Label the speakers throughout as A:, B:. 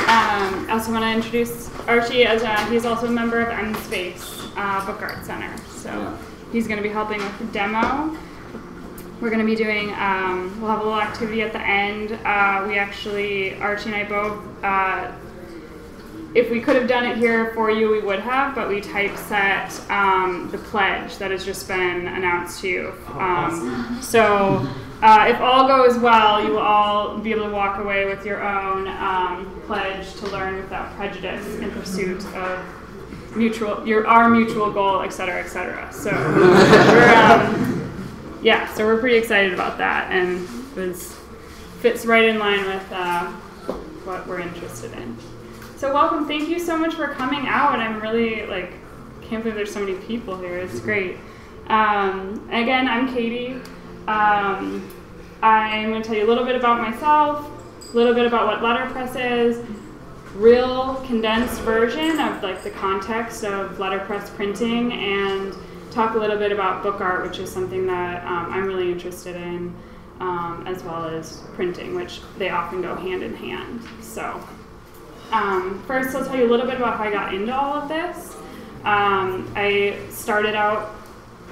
A: I also want to introduce Archie as he's also a member of M-Space Book Art Center. So he's going to be helping with the demo. We're going to be doing, we'll have a little activity at the end. We actually, Archie and I both, if we could have done it here for you, we would have, but we typeset the pledge that has just been announced to you. So if all goes well, you will all be able to walk away with your own pledge to learn without prejudice in pursuit of our mutual goal, et cetera, et cetera. So so we're pretty excited about that, and it fits right in line with what we're interested in. So welcome, thank you so much for coming out. I'm really can't believe there's so many people here. It's great. Again, I'm Katy. I'm going to tell you a little bit about myself, a little bit about what letterpress is, real condensed version of the context of letterpress printing, and talk a little bit about book art, which is something that I'm really interested in, as well as printing, which they often go hand in hand. So first I'll tell you a little bit about how I got into all of this. I started out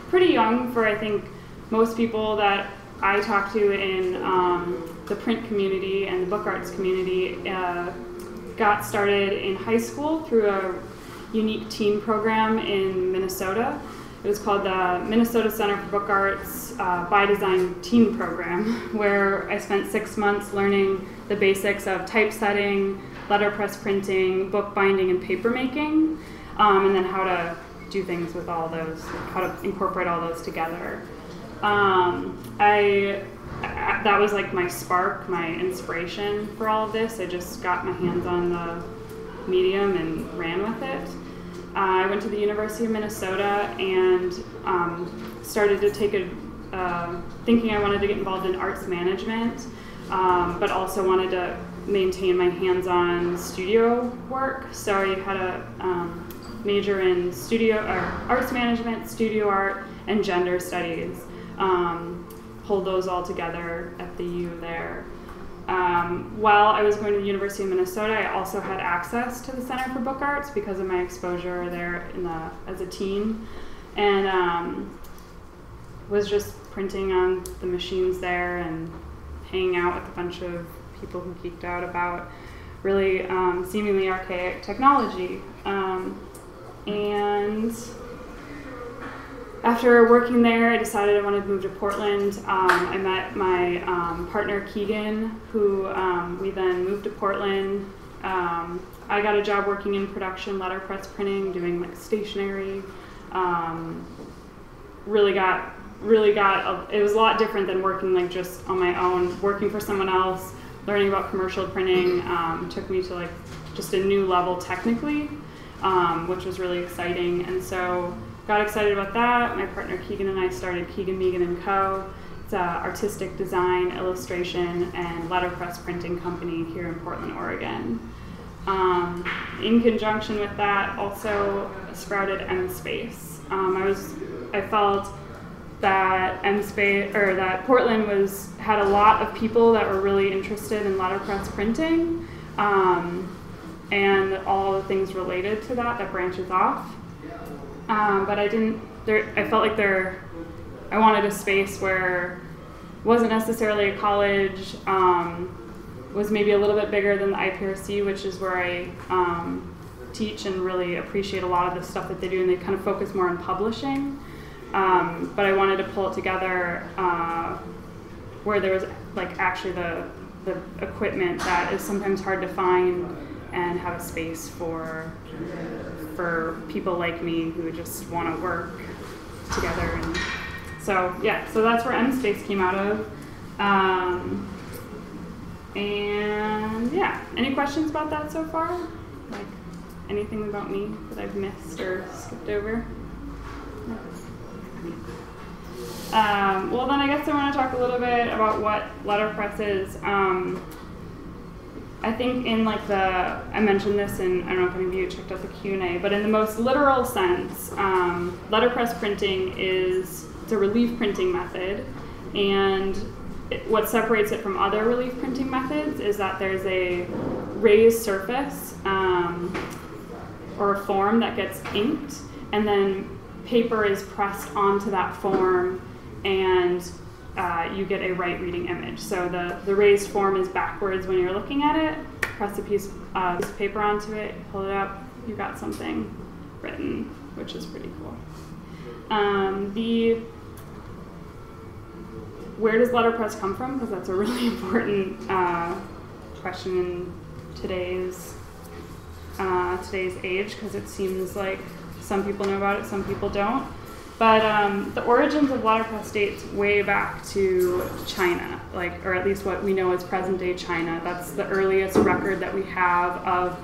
A: pretty young for, I think, most people that I talk to in the print community and the book arts community. Got started in high school through a unique teen program in Minnesota. It was called the Minnesota Center for Book Arts by Design Teen Program, where I spent 6 months learning the basics of typesetting, letterpress printing, book binding, and paper making, and then how to do things with all those, how to incorporate all those together. That was my spark, my inspiration for all of this. I just got my hands on the medium and ran with it. I went to the University of Minnesota and started to take thinking I wanted to get involved in arts management, but also wanted to maintain my hands-on studio work. So I had a major in arts management, studio art, and gender studies. Pulled those all together at the U there. While I was going to the University of Minnesota, I also had access to the Center for Book Arts because of my exposure there as a teen, and was just printing on the machines there and hanging out with a bunch of people who geeked out about really seemingly archaic technology. And after working there, I decided I wanted to move to Portland. I met my partner, Meegan, who we then moved to Portland. I got a job working in production letterpress printing, doing stationery. It was a lot different than working just on my own. Working for someone else, learning about commercial printing took me to just a new level technically, which was really exciting. And so got excited about that. My partner Keegan and I started Keegan, Meegan & Co. It's an artistic design, illustration, and letterpress printing company here in Portland, Oregon. In conjunction with that, also sprouted M-Space. I felt that that Portland had a lot of people that were really interested in letterpress printing, and all the things related to that branches off. But I felt I wanted a space where it wasn't necessarily a college, was maybe a little bit bigger than the IPRC, which is where I teach and really appreciate a lot of the stuff that they do, and they kind of focus more on publishing. But I wanted to pull it together where there was actually the equipment that is sometimes hard to find, and have a space for people like me who just want to work together. And so that's where M-Space came out of. Any questions about that so far? Anything about me that I've missed or skipped over? Well, then I guess I want to talk a little bit about what letterpress is. I think I mentioned this, and I don't know if any of you checked out the Q&A, but in the most literal sense, letterpress printing it's a relief printing method, and what separates it from other relief printing methods is that there's a raised surface or a form that gets inked, and then paper is pressed onto that form, and you get a right reading image. So the raised form is backwards when you're looking at it. Press a piece of paper onto it, pull it up, you got something written, which is pretty cool. Where does letterpress come from? Because that's a really important question in today's age, because it seems like some people know about it, some people don't. But the origins of letterpress dates way back to China, or at least what we know as present-day China. That's the earliest record that we have of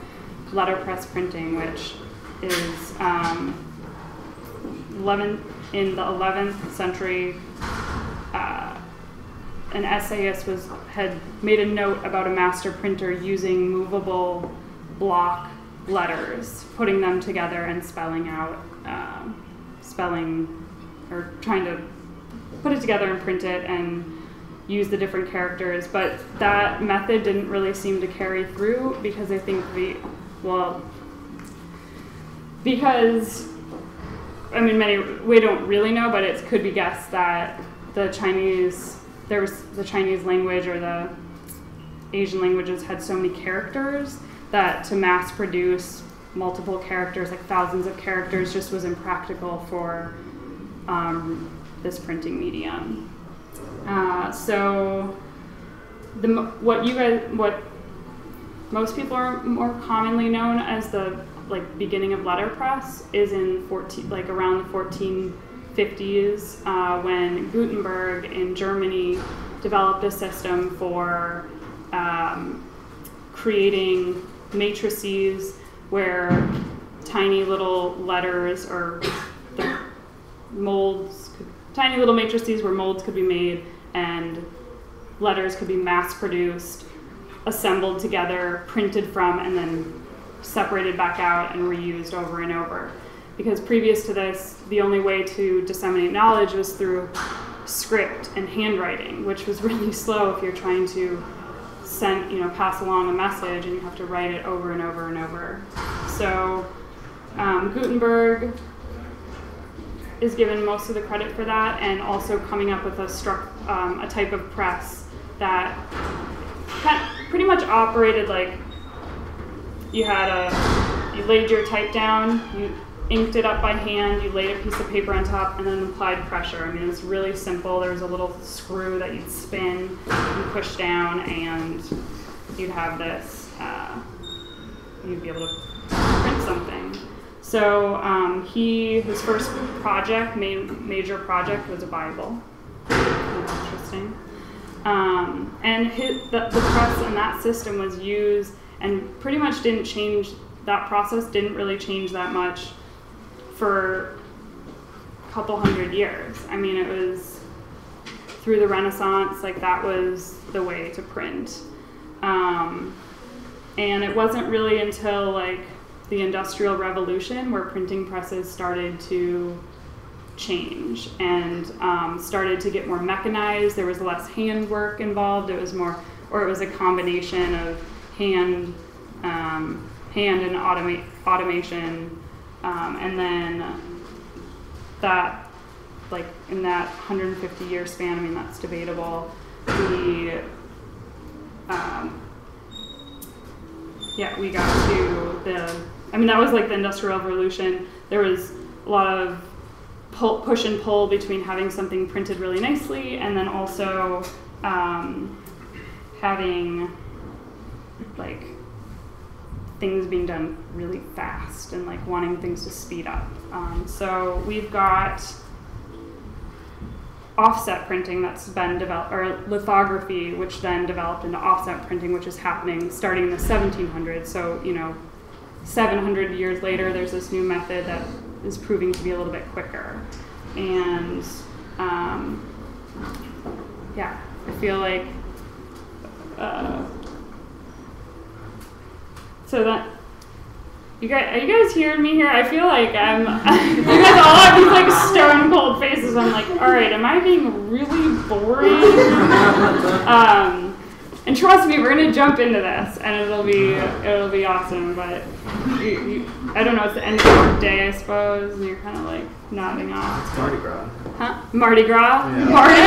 A: letterpress printing, which is in the 11th century. An essayist had made a note about a master printer using movable block letters, putting them together and spelling or trying to put it together and print it and use the different characters. But that method didn't really seem to carry through because I think we don't really know, but it could be guessed that the Chinese language or the Asian languages had so many characters that to mass produce multiple characters, like thousands of characters, just was impractical for this printing medium. So what most people are more commonly known as the beginning of letterpress is in around the 1450s when Gutenberg in Germany developed a system for creating matrices where tiny little letters or tiny little matrices where molds could be made and letters could be mass produced, assembled together, printed from, and then separated back out and reused over and over. Because previous to this, the only way to disseminate knowledge was through script and handwriting, which was really slow if you're trying to pass along a message and you have to write it over and over and over. So Gutenberg is given most of the credit for that, and also coming up with a type of press that pretty much operated like you laid your type down, you inked it up by hand, you laid a piece of paper on top, and then applied pressure. I mean, it was really simple. There was a little screw that you'd spin and push down, and you'd have this, you'd be able to print something. So his first major project was a Bible. Interesting. And the press and that system was used and pretty much didn't change, that process didn't really change that much for a couple hundred years. I mean, it was through the Renaissance, that was the way to print. And it wasn't really until the Industrial Revolution where printing presses started to change and started to get more mechanized. There was less handwork involved. It was a combination of hand and automation, and then that, in that 150-year span, I mean, that's debatable. We got to that was the Industrial Revolution. There was a lot of push and pull between having something printed really nicely and then also having things being done really fast and wanting things to speed up. So we've got offset printing that's been developed, or lithography, which then developed into offset printing, which is happening starting in the 1700s. So 700 years later, there's this new method that is proving to be a little bit quicker. And I feel so that are you guys hearing me here? I feel like I'm you guys all have these stone cold faces. I'm all right, am I being really boring? And trust me, we're gonna jump into this, and it'll be awesome. But I don't know. It's the end of the work day, I suppose, and you're kind of like nodding off.
B: It's Mardi Gras.
A: Huh? Mardi Gras.
B: Yeah.
A: Mardi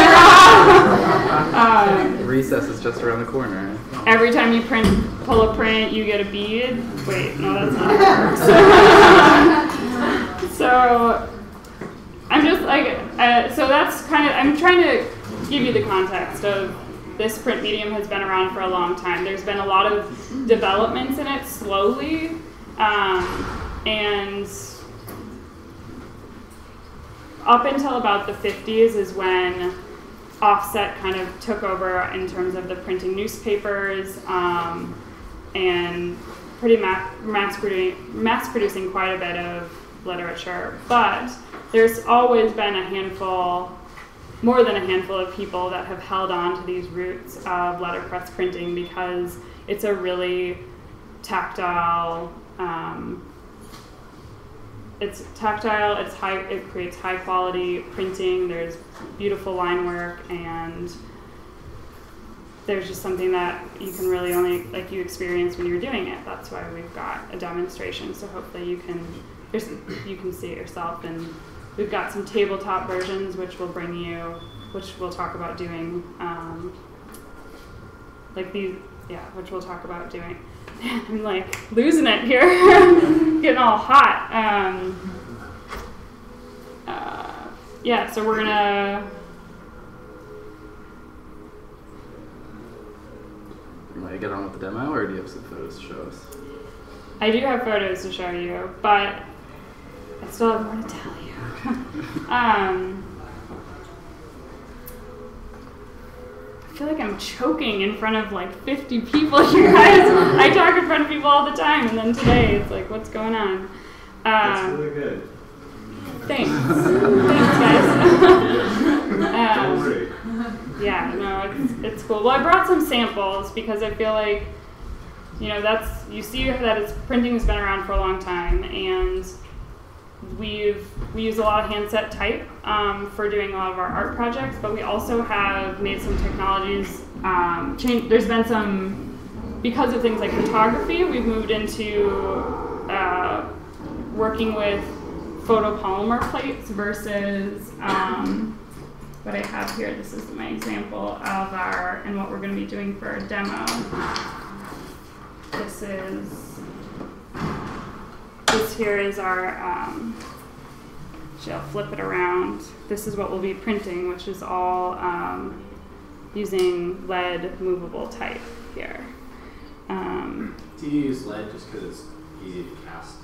A: Gras.
B: Recess is just around the corner.
A: Every time you pull a print, you get a bead. Wait, no, that's not how it works. So I'm just like, so that's kind of, I'm trying to give you the context of this print medium has been around for a long time. There's been a lot of developments in it slowly, and up until about the 50s is when offset kind of took over in terms of the printing newspapers, and pretty mass producing quite a bit of literature. But there's always been a handful, more than a handful of people that have held on to these roots of letterpress printing because it's a really tactile, it's high, it creates high quality printing, there's beautiful line work, and there's just something that you can really only, like, you experience when you're doing it. That's why we've got a demonstration, so hopefully you can see it yourself. And we've got some tabletop versions, which we'll talk about doing, which we'll talk about doing. Man, I'm like losing it here, getting all hot. So we're gonna.
B: You want to get on with the demo, or do you have some photos to show us?
A: I do have photos to show you, but I still have more to tell you. I feel like I'm choking in front of like 50 people, you guys. I talk in front of people all the time, and then today it's like, what's going on?
C: That's really good.
A: Thanks. Thanks, guys.
C: Don't worry.
A: Yeah, no, it's cool. Well, I brought some samples because I feel like, you see that printing has been around for a long time, and we use a lot of handset type for doing a lot of our art projects, but we also have made some technologies change. There's been some, because of things like photography, we've moved into working with photopolymer plates versus what I have here. This is my example of and what we're going to be doing for our demo. This here is our, I'll flip it around. This is what we'll be printing, which is all using lead movable type here.
C: Do you use lead just because it's easy to cast?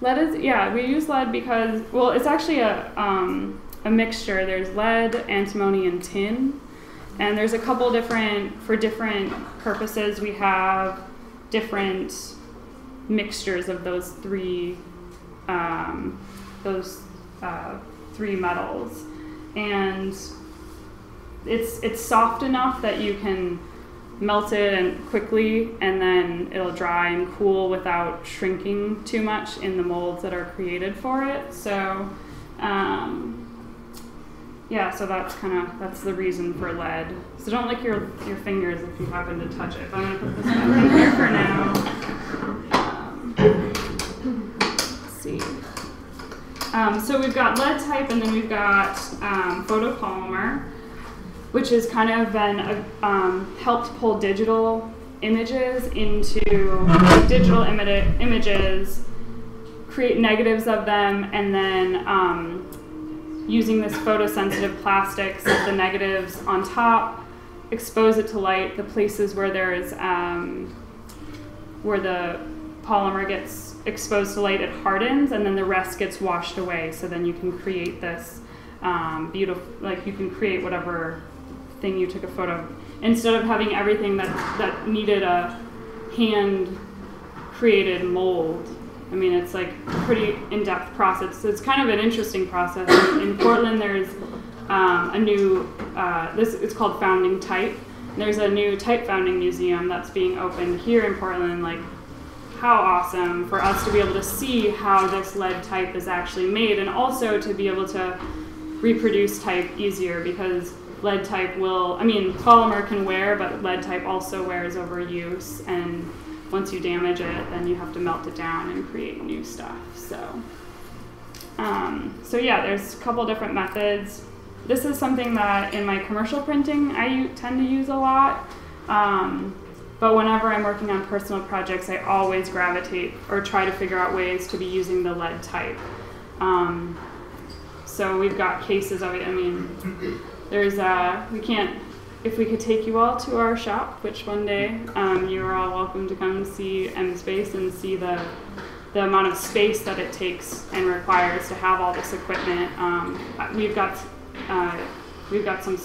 A: Lead is, we use lead because, well, it's actually a mixture. There's lead, antimony, and tin. And there's a couple for different purposes, we have different mixtures of those three metals, and it's soft enough that you can melt it and quickly, and then it'll dry and cool without shrinking too much in the molds that are created for it. So so that's the reason for lead. So don't lick your fingers if you happen to touch it. But I'm gonna put this back in here for now. Let's see. So we've got lead type, and then we've got photopolymer, which has kind of been helped pull digital images images, create negatives of them, and then using this photosensitive plastic, set the negatives on top, expose it to light. The places where there's where the polymer gets exposed to light, it hardens, and then the rest gets washed away. So then you can create this beautiful, like you can create whatever thing you took a photo of, instead of having everything that needed a hand-created mold. I mean, it's like a pretty in-depth process. So it's kind of an interesting process. In Portland, there's a new, it's called Founding Type. There's a new type founding museum that's being opened here in Portland. Like, how awesome for us to be able to see how this lead type is actually made, and also to be able to reproduce type easier, because lead type will, I mean, polymer can wear, but lead type also wears over use, and once you damage it, then you have to melt it down and create new stuff. So yeah, there's a couple different methods. This is something that in my commercial printing I tend to use a lot, but whenever I'm working on personal projects, I always gravitate or try to figure out ways to be using the lead type. So we've got cases of it. I mean, there's if we could take you all to our shop, which one day you are all welcome to come see M-Space and see the amount of space that it takes and requires to have all this equipment. We've got some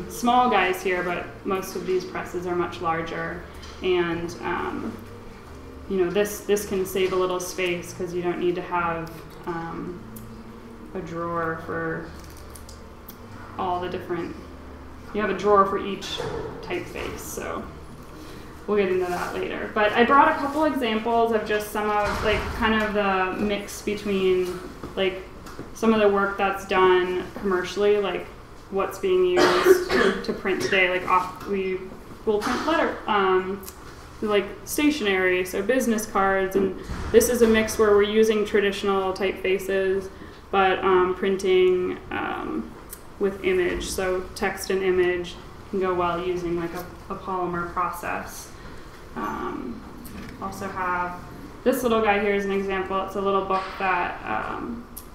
A: small guys here, but most of these presses are much larger, and this can save a little space because you don't need to have a drawer for all the different. You have a drawer for each typeface, so we'll get into that later. But I brought a couple examples of just some of kind of the mix between some of the work that's done commercially, like what's being used to print today. We will print letter, stationery, so business cards, and this is a mix where we're using traditional typefaces, but printing with image, so text and image can go well using a polymer process. Also have this little guy here is an example. It's a little book that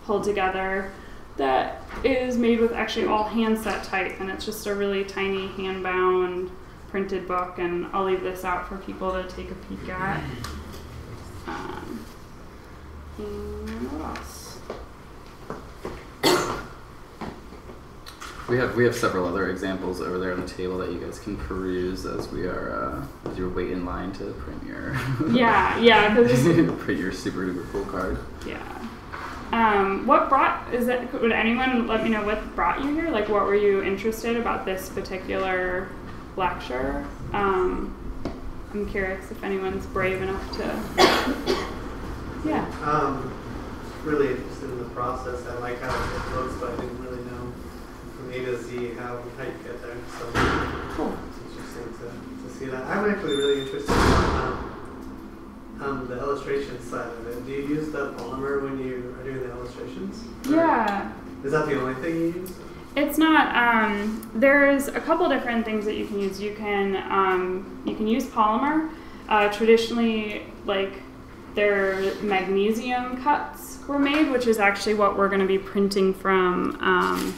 A: pulled together that is made with actually all handset type, and it's just a really tiny hand-bound printed book, and I'll leave this out for people to take a peek at. And what else?
B: We have several other examples over there on the table that you guys can peruse as you wait in line to print your print your super duper cool card.
A: Yeah. Would anyone let me know what brought you here? What were you interested about this particular lecture? I'm curious if anyone's brave enough to. Yeah.
D: Really interested in the process. I like how it looks, but I didn't really know from A to Z how you get there. So
A: cool.
D: It's interesting to see that. I'm actually really interested in the illustration side of it. Do you use the polymer when you are doing the illustrations?
A: Yeah.
D: Is that the only thing you use?
A: It's not. There's a couple different things that you can use. You can use polymer. Traditionally, their magnesium cuts were made, which is actually what we're going to be printing from. I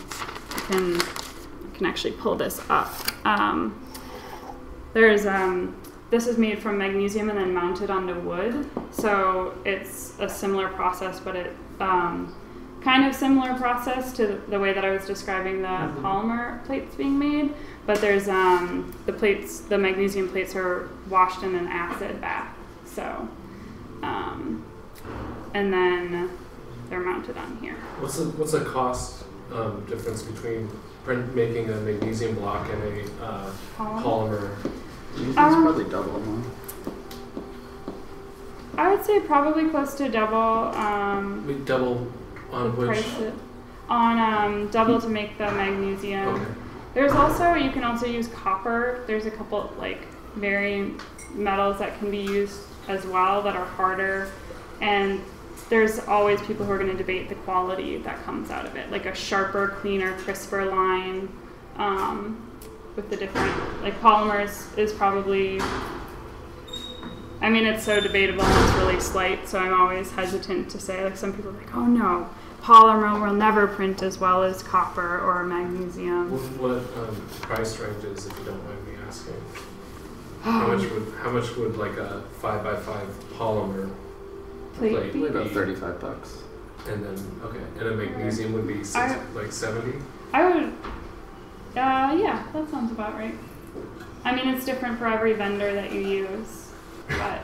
A: can actually pull this up. This is made from magnesium and then mounted onto wood. So it's a similar process, but it kind of similar process to the way that I was describing the polymer plates being made. But there's the magnesium plates are washed in an acid bath. So. And then they're mounted on here.
E: What's the cost difference between making a magnesium block and a polymer?
B: It's probably double, huh?
A: I would say probably close to double.
E: Double on which?
A: Double to make the magnesium.
E: Okay.
A: There's you can also use copper. There's a couple varying metals that can be used as well that are harder, and there's always people who are going to debate the quality that comes out of it, a sharper, cleaner, crisper line with the different polymers is probably, it's so debatable and it's really slight, so I'm always hesitant to say, some people are oh no, polymer will never print as well as copper or magnesium.
E: What price ranges, if you don't mind me asking? How much would a 5x5 polymer plate
B: Probably about
E: be?
B: $35.
E: And then and a magnesium would be 70.
A: I would. Yeah, that sounds about right. It's different for every vendor that you use, but.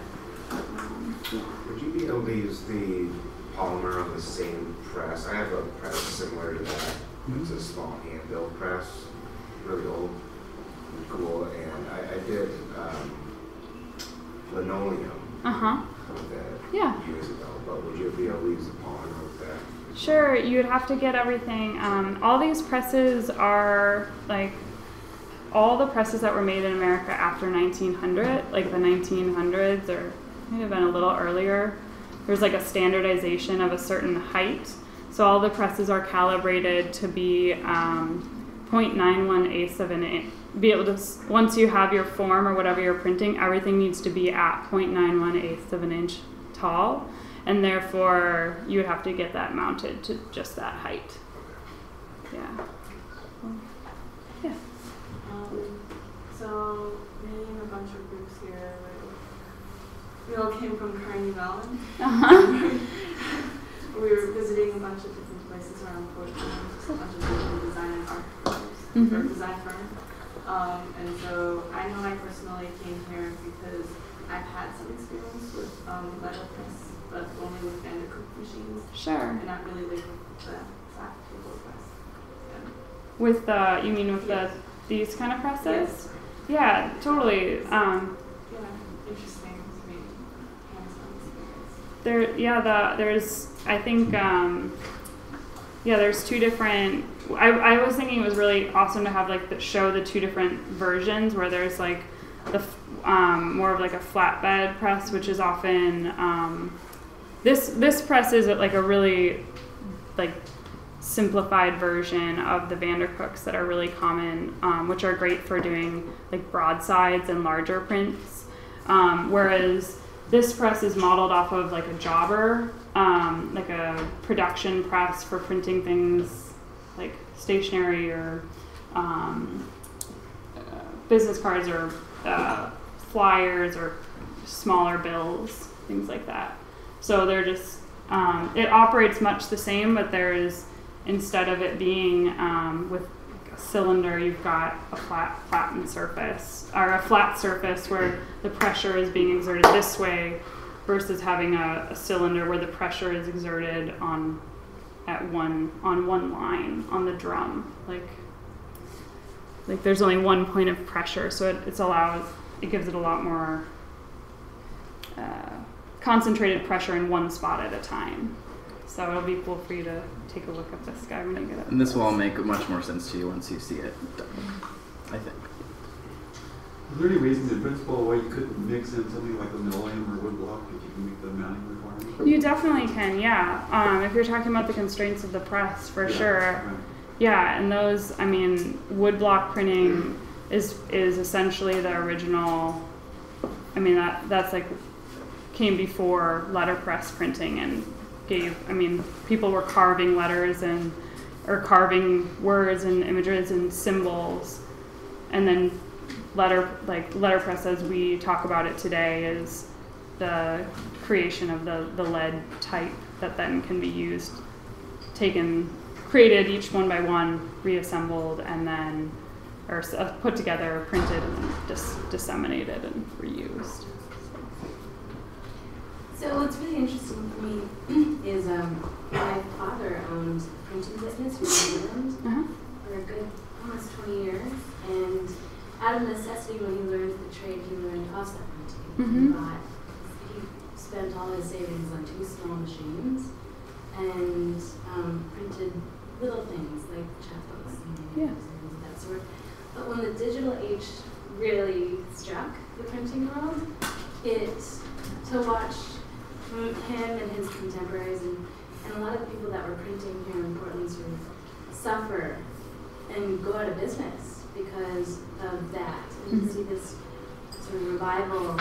F: Would you be able to use the polymer on the same press? I have a press similar to that. It's a small hand-built press, really old and cool, and I did linoleum
A: Yeah.
F: Years ago, but would you be able to use the polymer with that?
A: Sure, you would have to get everything. All these presses are all the presses that were made in America after 1900, like the 1900s, or might have been a little earlier. There's a standardization of a certain height. So all the presses are calibrated to be 0.91 of an inch. Be able to, once you have your form or whatever you're printing, everything needs to be at 0.91 of an inch tall. And therefore, you would have to get that mounted to just that height. Yeah. Yeah.
G: So, me and a bunch of groups here, we all came from Carnegie Mellon. We were visiting a bunch of different places around Portland, a bunch of different design and art firms, or design firms. And so, I know I personally came here because I've had some experience with letterpress, but only with Vandercook machines.
A: Sure.
G: And not really with the flat table press. Yeah.
A: With you mean with these kind of presses? Yeah, totally.
G: Yeah, interesting to me. Hands-on experience.
A: There's I think there's two different. I was thinking it was really awesome to have show the two different versions where there's the more of a flatbed press, which is often this press is a really simplified version of the Vandercooks that are really common, which are great for doing broadsides and larger prints. Whereas this press is modeled off of a jobber, a production press for printing things like stationery or business cards or flyers or smaller bills, things like that. So they're just, it operates much the same, but there's, instead of it being with a cylinder, you've got a flattened surface, or a flat surface where the pressure is being exerted this way versus having a cylinder where the pressure is exerted on one line on the drum. Like there's only one point of pressure, so it gives it a lot more concentrated pressure in one spot at a time. So it'll be cool for you to take a look at this guy when you get it.
B: And this will all make much more sense to you once you see it done, I think.
H: Is there any reason in principle why you couldn't mix in something like a milling or wood block if you can meet the mounting requirements?
A: You definitely can, yeah. If you're talking about the constraints of the press, for sure.
H: Right.
A: Yeah, and those, wood block printing is essentially the original. That's came before letterpress printing and people were carving letters or carving words and images and symbols, and then letterpress as we talk about it today is the creation of the lead type that then can be used, created each one by one, reassembled, and then put together, printed, and then disseminated and reused.
I: So what's really interesting for me is my father owned a printing business in New Zealand for a good almost 20 years, and out of necessity, when he learned the trade, he learned offset printing. He spent all his savings on 2 small machines and printed little things like checkbooks and things of that sort. But when the digital age really struck the printing world, to watch him and his contemporaries and a lot of the people that were printing here in Portland sort of suffer and go out of business because of that. And to see this sort of revival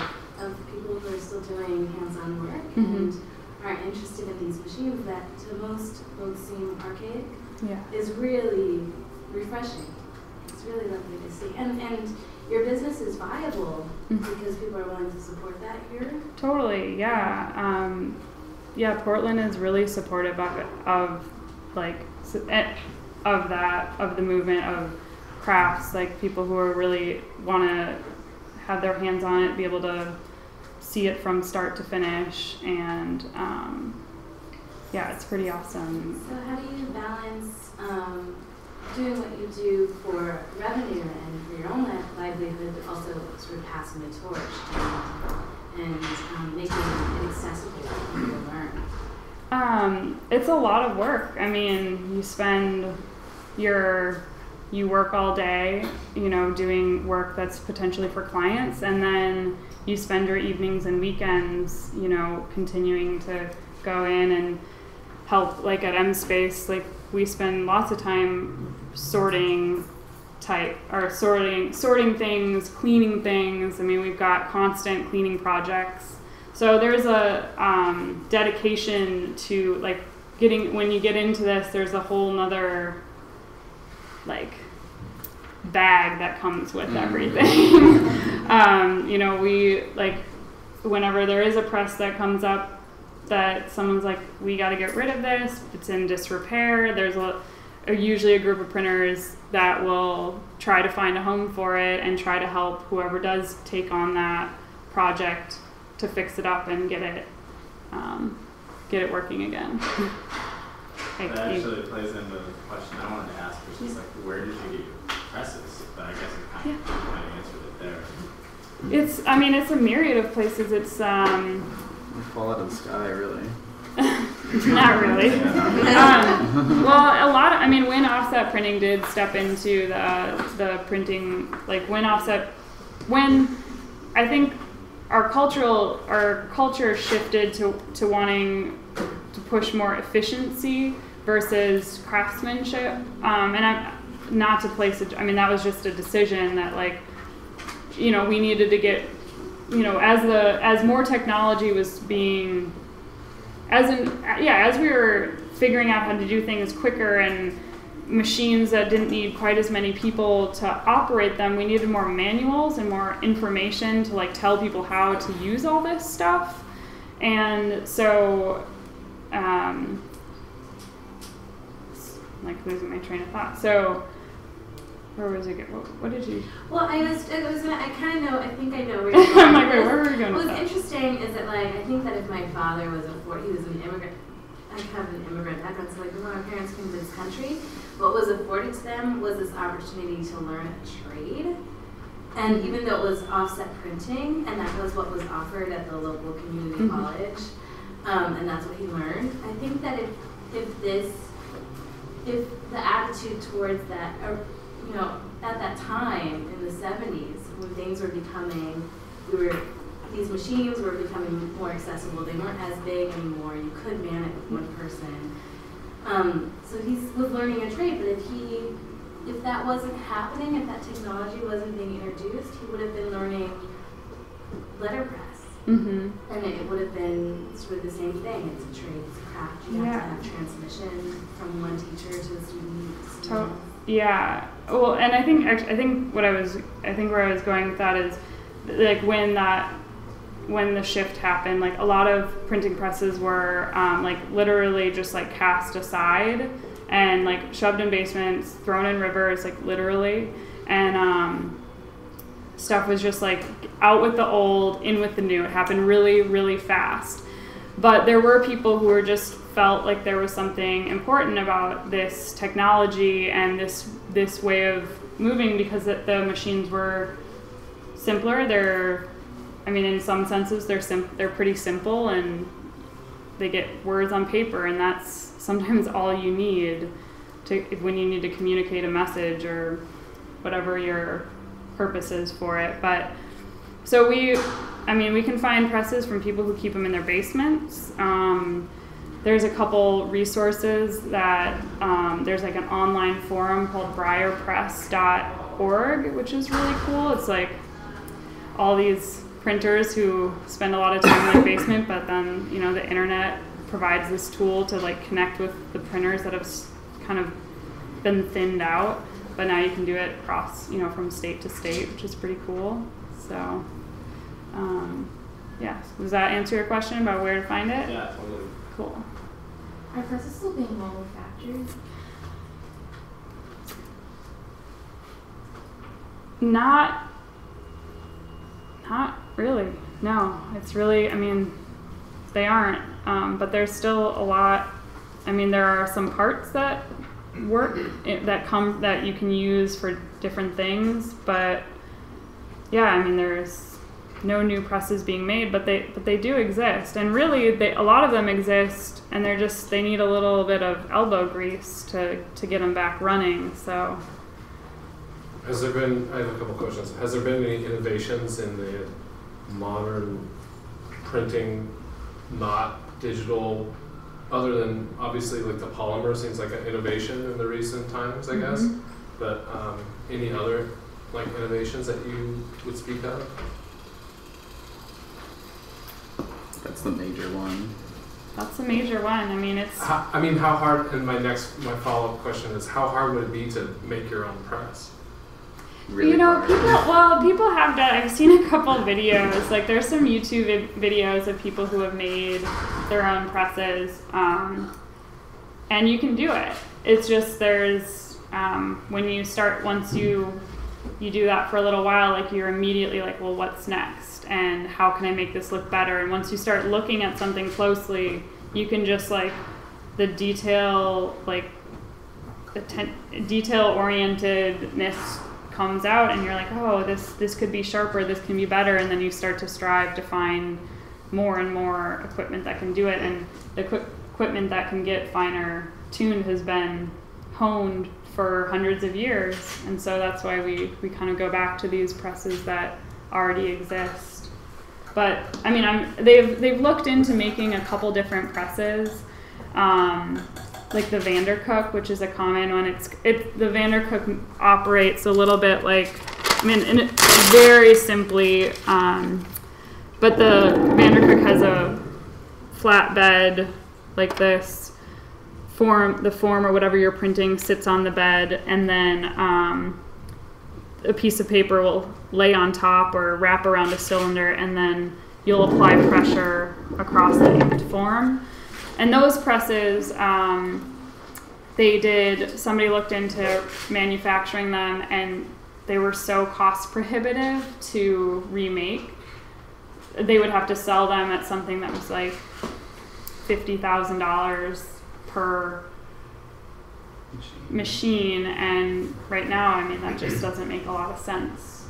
I: of people who are still doing hands-on work and are interested in these machines that to most folks seem archaic is really refreshing. It's really lovely to see. And your business is viable because people are willing to support that here?
A: Totally, yeah. Portland is really supportive of the movement of crafts, people who are really want to have their hands on it, be able to see it from start to finish, and it's pretty awesome.
I: So how do you balance doing what you do for revenue and for your own livelihood, also sort of passing the torch and and making it accessible for people to learn?
A: It's a lot of work. I mean, you work all day, doing work that's potentially for clients, and then you spend your evenings and weekends, continuing to go in and help. Like at M Space, like we spend lots of time sorting things, cleaning things. I mean, we've got constant cleaning projects. So there's a dedication to like when you get into this, there's a whole nother like bag that comes with everything. We like whenever there is a press that comes up that someone's like, we got to get rid of this, it's in disrepair, there's usually a group of printers that will try to find a home for it and try to help whoever does take on that project to fix it up and get it working again.
C: That actually plays into the question I wanted to ask, which is like, where did you get your presses? But I guess you kind of answered it there.
A: It's a myriad of places. It's
B: They fall out of the sky, really.
A: not really. Well, a lot of, when offset printing did step into the printing, like when I think our culture shifted to wanting to push more efficiency versus craftsmanship, and I'm not to place it. That was just a decision that we needed to get, as more technology was being, as we were figuring out how to do things quicker and machines that didn't need quite as many people to operate them, we needed more manuals and more information to tell people how to use all this stuff. And so losing my train of thought. So where was it? What did you?
I: Well, I kind of know. I think I know where you're going.
A: I'm like, wait, where were we going?
I: What's interesting is that I think that if my father was he was an immigrant. I have an immigrant background, so when my parents came to this country, what was afforded to them was this opportunity to learn a trade. And even though it was offset printing, and that was what was offered at the local community college, and that's what he learned, I think that if the attitude towards that, or at that time in the 70s, when things were becoming, these machines were becoming more accessible. They weren't as big anymore. You could man it with one person. So he was learning a trade, but if that wasn't happening, if that technology wasn't being introduced, he would have been learning letterpress. Mm-hmm. And it would have been sort of the same thing. It's a trade, it's a craft. You have to have transmission from one teacher to a student.
A: Yeah. Well, and I think where I was going with that is when the shift happened, a lot of printing presses were literally just cast aside and shoved in basements, thrown in rivers, literally, and stuff was just out with the old, in with the new. It happened really, really fast. But there were people who were just felt like there was something important about this technology and this way of moving, because the machines were simpler. In some senses, they're pretty simple, and they get words on paper, and that's sometimes all you need when you need to communicate a message or whatever your purpose is for it. But so we can find presses from people who keep them in their basements. There's a couple resources that there's an online forum called briarpress.org, which is really cool. It's all these printers who spend a lot of time in their basement, but then the internet provides this tool to connect with the printers that have kind of been thinned out, but now you can do it across from state to state, which is pretty cool. So does that answer your question about where to find it?
C: Yeah, totally.
A: Cool.
J: Are presses still being manufactured?
A: Not really. No, it's really, they aren't, but there's still a lot. There are some parts that work, that you can use for different things, but yeah, there's no new presses being made, but they do exist, and really a lot of them exist, and they need a little bit of elbow grease to get them back running. So,
E: I have a couple questions. Has there been any innovations in the modern printing, not digital, other than obviously like the polymer seems like an innovation in the recent times, I guess, but any other like innovations that you would speak of?
B: That's the major one.
A: That's the major one. I mean,
E: how hard? And my follow-up question is, how hard would it be to make your own press?
B: Really hard.
A: People have done. I've seen a couple videos. Like, there's some YouTube videos of people who have made their own presses, and you can do it. It's just there's when you start, once you do that for a little while, like, you're immediately like, well, what's next, and how can I make this look better? And once you start looking at something closely, you can just like the detail, like detail orientedness comes out, and you're like, oh, this could be sharper, this can be better, and then you start to strive to find more and more equipment that can do it, and the equipment that can get finer tuned has been honed for hundreds of years, and so that's why we kind of go back to these presses that already exist. But I mean, they've looked into making a couple different presses, like the Vandercook, which is a common one. The Vandercook operates a little bit like, I mean, very simply, but the Vandercook has a flat bed like this. The form or whatever you're printing sits on the bed, and then a piece of paper will lay on top or wrap around a cylinder, and then you'll apply pressure across the inked form. And those presses, somebody looked into manufacturing them, and they were so cost prohibitive to remake. They would have to sell them at something that was like $50,000 per machine, and right now, I mean, that just doesn't make a lot of sense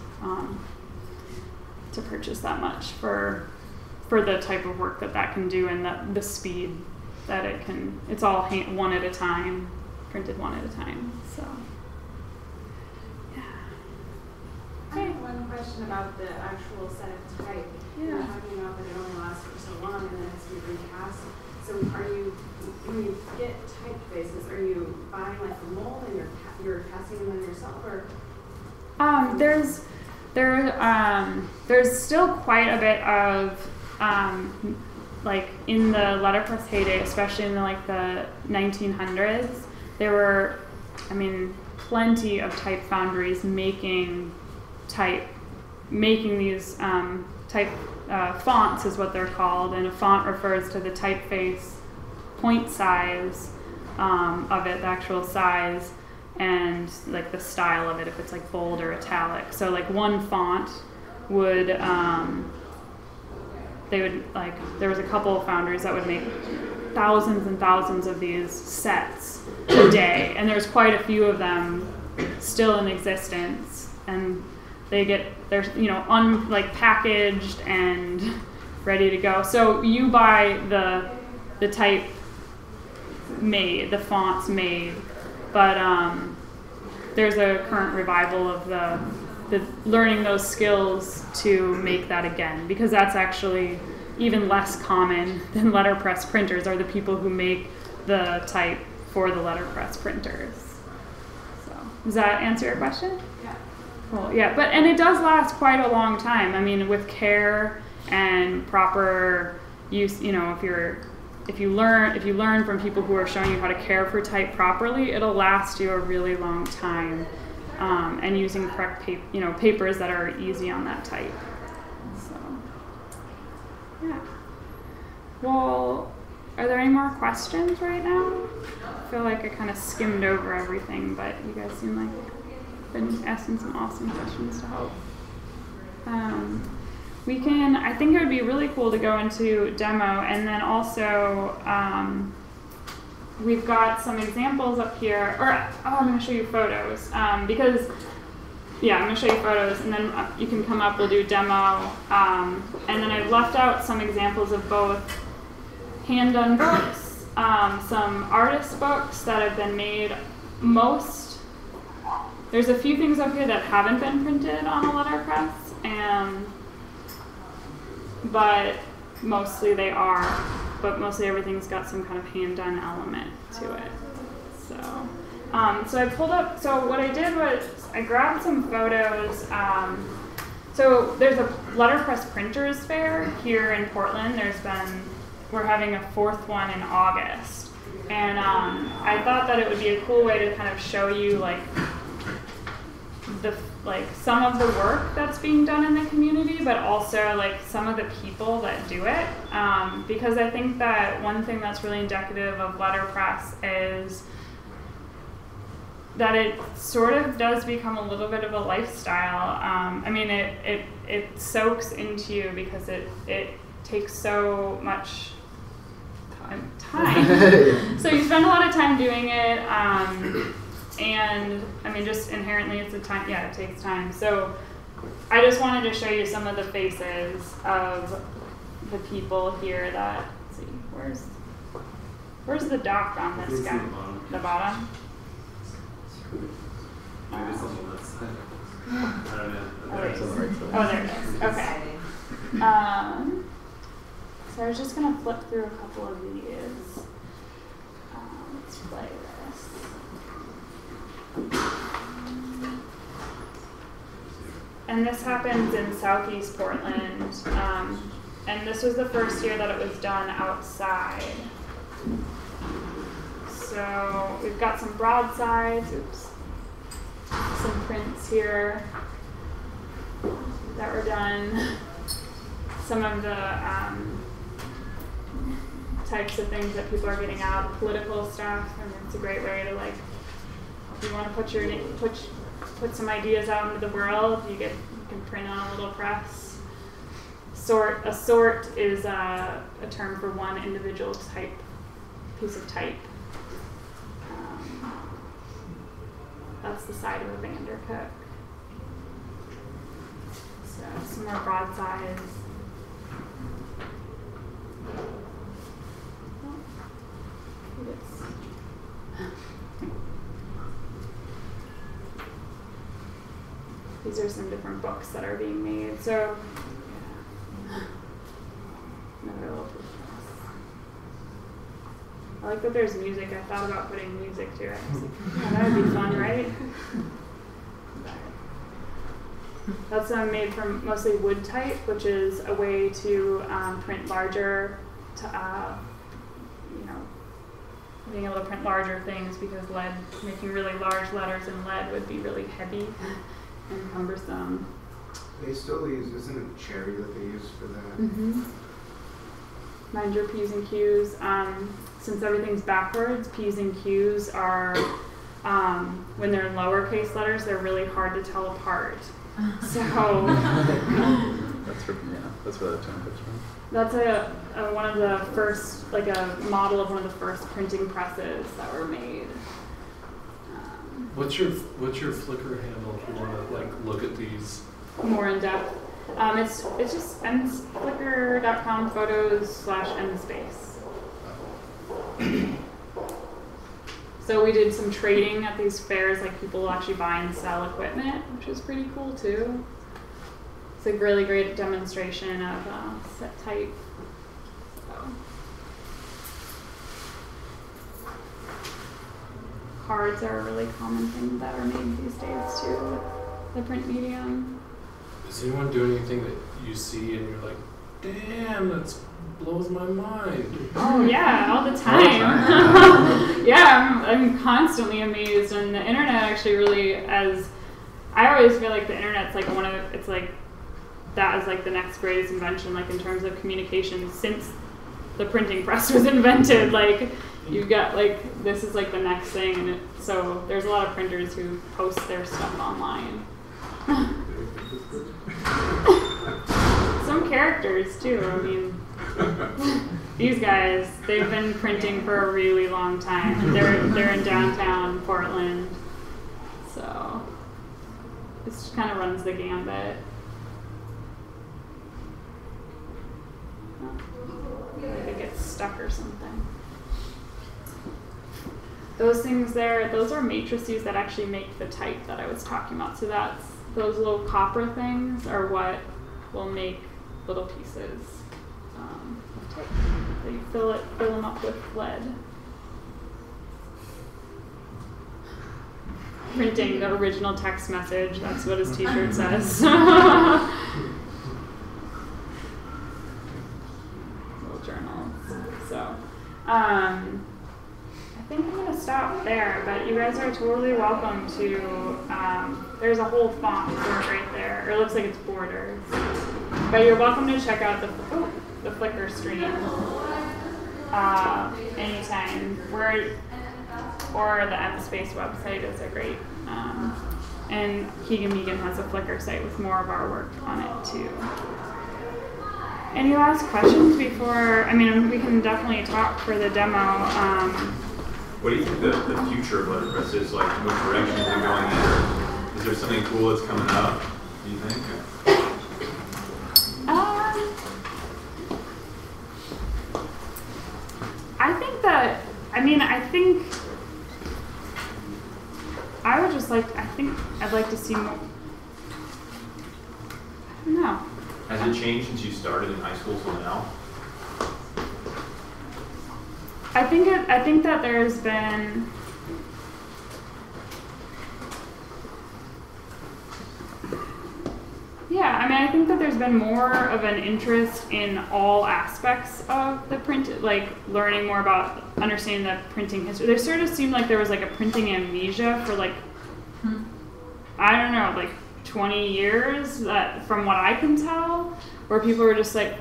A: to purchase that much for the type of work that can do, and the speed that it can. It's all one at a time, printed one at a time. So, yeah.
G: I have one question about the actual set of type.
A: Yeah.
G: You're talking about that it only lasts for so long, and then it's recast. So when you get typefaces, are you buying like the mold and you're casting them yourself, or? There's still quite a bit of like in the letterpress heyday, especially in the 1900s. There were, I mean, plenty of type foundries making these type fonts is what they're called, and a font refers to the typeface point size of it, the actual size, and like the style of it, if it's like bold or italic. So like one font would, there was a couple of foundries that would make thousands and thousands of these sets a day, and there's quite a few of them still in existence, and they're packaged and ready to go. So you buy the type made, the fonts made, but there's a current revival of the learning those skills to make that again, because that's actually even less common than letterpress printers are the people who make the type for the letterpress printers. So does that answer your question? Yeah.
A: Cool. Yeah, and it does last quite a long time. I mean, with care and proper use, if you learn from people who are showing you how to care for type properly, it'll last you a really long time. And using correct papers that are easy on that type. So, yeah. Well, are there any more questions right now? I feel like I kind of skimmed over everything, but you guys seem like you've been asking some awesome questions to help. I think it would be really cool to go into demo, and then also we've got some examples up here, I'm going to show you photos, because yeah, I'm going to show you photos, and then you can come up, we'll do a demo. And then I've left out some examples of both hand-done books, some artist books that have been made. There's a few things up here that haven't been printed on a letterpress, but mostly they are. But mostly everything's got some kind of hand-done element to it. So I pulled up, so what I did was I grabbed some photos. So there's a letterpress printers fair here in Portland. We're having a 4th one in August. And I thought that it would be a cool way to kind of show you some of the work that's being done in the community, but also some of the people that do it. Because I think that one thing that's really indicative of letterpress is that it sort of does become a little bit of a lifestyle. I mean, it soaks into you because it takes so much time. So you spend a lot of time doing it, and I mean, just inherently it's it takes time. So I just wanted to show you some of the faces of the people here that, let's see, where's the doc on this guy? The bottom?
C: Maybe it's on the left side. I don't know.
A: Oh, there it is. Okay. So I was just going to flip through a couple of these. Let's play this. And this happens in Southeast Portland. And this was the first year that it was done outside. So we've got some broadsides, some prints here that were done. Some of the types of things that people are getting out, political stuff, and it's a great way to if you want to put some ideas out into the world, you can print on a little press. A sort is a term for one individual piece of type. That's the side of a Vandercook. So some more broadsides. These are some different books that are being made. So another little piece. I like that there's music. I thought about putting music to it. I was like, that would be fun, right? That's made from mostly wood type, which is a way to print larger, being able to print larger things, because making really large letters in lead would be really heavy and cumbersome.
F: They still use, isn't it cherry that they use for that?
A: Mm-hmm. Mind your P's and Q's. Since everything's backwards, P's and Q's are, when they're in lowercase letters, they're really hard to tell apart. So
B: that's where that term comes from.
A: That's one of the first, a model of one of the first printing presses that were made.
E: What's your Flickr handle if you want to look at these
A: more in depth? It's just flickr.com photos/nspace. So we did some trading at these fairs, people will actually buy and sell equipment, which is pretty cool too. It's a really great demonstration of set type. Cards are a really common thing that are made these days too, with the print medium.
E: Does anyone do anything that you see and you're like, damn, that blows my mind?
A: Oh yeah, all the time. Yeah, I'm constantly amazed, and the internet actually really, I always feel like the internet's that is the next greatest invention, in terms of communication since the printing press was invented. You've got this is the next thing, and so there's a lot of printers who post their stuff online. Some characters too. I mean, these guys, they've been printing for a really long time. They're in downtown Portland, so This kind of runs the gambit. Like it gets stuck or something. Those things there, those are matrices that actually make the type that I was talking about. So that's, those little copper things are what will make little pieces of tape. So you fill them up with lead. Printing the original text message, that's what his t-shirt says. Little journals. So, I think I'm going to stop there, but you guys are totally welcome to, there's a whole font for it right there, or it looks like it's borders. But you're welcome to check out the Flickr stream anytime. Or the MSpace website is a great, and Meegan has a Flickr site with more of our work on it too. Any last questions before, I mean, we can definitely talk for the demo.
K: What do you think the future of letterpress is? Like, what direction is it going in? Is there something cool that's coming up, do you think?
A: I think I would just like, I'd like to see more. I don't know.
K: Has it changed since you started in high school till now?
A: I think that there's been I think that there's been more of an interest in all aspects of the print, like learning more about understanding the printing history. There sort of seemed like there was like a printing amnesia for like, I don't know, like 20 years, that from what I can tell, where people were just like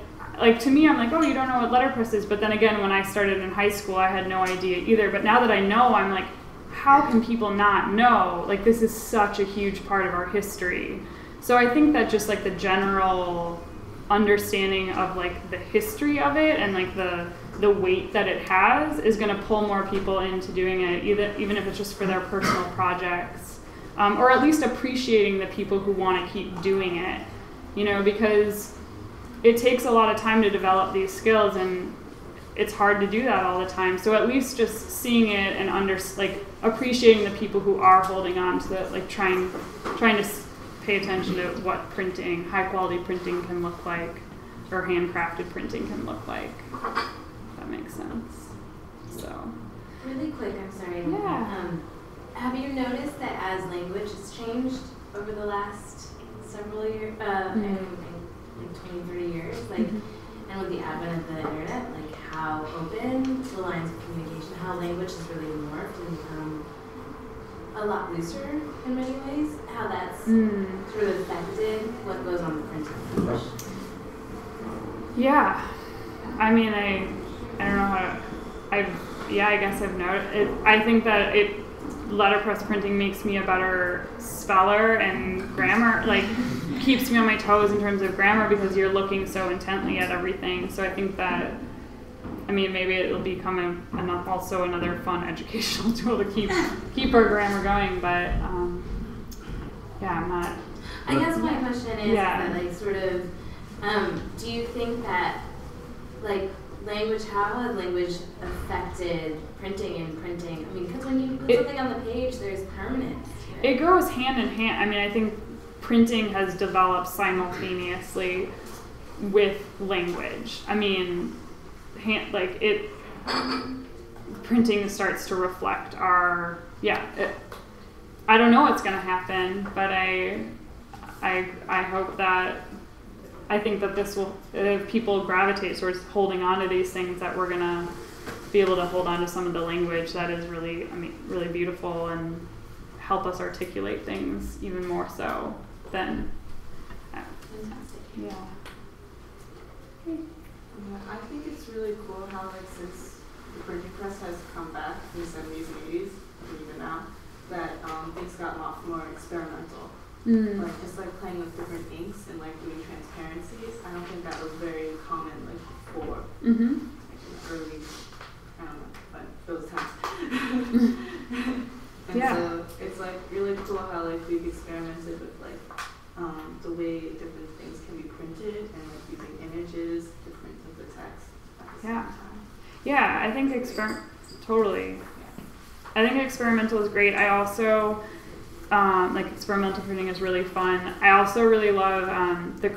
A: to me, I'm like, oh, you don't know what letterpress is. But then again, when I started in high school, I had no idea either. But now that I know, I'm like, how can people not know? Like, this is such a huge part of our history. So I think that just like the general understanding of like the history of it and like the weight that it has is going to pull more people into doing it, even if it's just for their personal projects, or at least appreciating the people who want to keep doing it, because it takes a lot of time to develop these skills and it's hard to do that all the time. So at least just seeing it and appreciating the people who are holding on to it, like trying to pay attention to what high quality printing can look like, or handcrafted printing can look like. If that makes sense. So.
I: Really quick, I'm sorry.
A: Yeah.
I: Have you noticed that as language has changed over the last several years, like 20, 30 years, and with the advent of the internet, like how open the lines of communication, how language has really morphed and become a lot looser in many ways, how that's sort of affected what goes on the printing page?
A: Yeah. I mean, I don't know how to, I guess I've noticed it. I think that letterpress printing makes me a better speller and grammar, like keeps me on my toes in terms of grammar because you're looking so intently at everything. So I think that, maybe it'll become also another fun educational tool to keep our grammar going, but I'm not.
I: I guess my question is that, like, sort of, do you think that, like, how has language affected printing and printing? Because when you put something on the page, there's permanence.
A: It goes hand in hand. I think printing has developed simultaneously with language. Printing starts to reflect our, I don't know what's going to happen, but I hope that, I think that this will, if people gravitate towards holding on to these things, that we're going to be able to hold on to some of the language that is really, really beautiful and help us articulate things even more so than,
G: Fantastic. I think it's really cool how, like, since the printing press has come back in the 70s and 80s, and even now, that it's gotten off more experimental. Like, just like playing with different inks and like doing transparencies. I don't think that was very common like before. Like in the early, I don't know, but those times. And so it's like really cool how like we've experimented with like the way different things can be printed and like using images, different things of text at the same time.
A: Yeah, I think totally. I think experimental is great. I also like experimental printing is really fun. I also really love the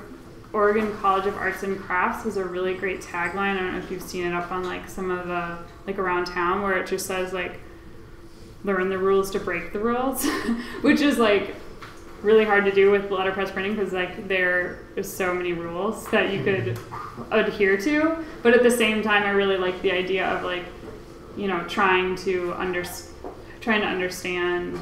A: Oregon College of Arts and Crafts has a really great tagline. I don't know if you've seen it up on like some of the like around town where it just says like learn the rules to break the rules, which is like really hard to do with letterpress printing because like there is so many rules that you could adhere to. But at the same time, I really like the idea of like, you know, trying to understand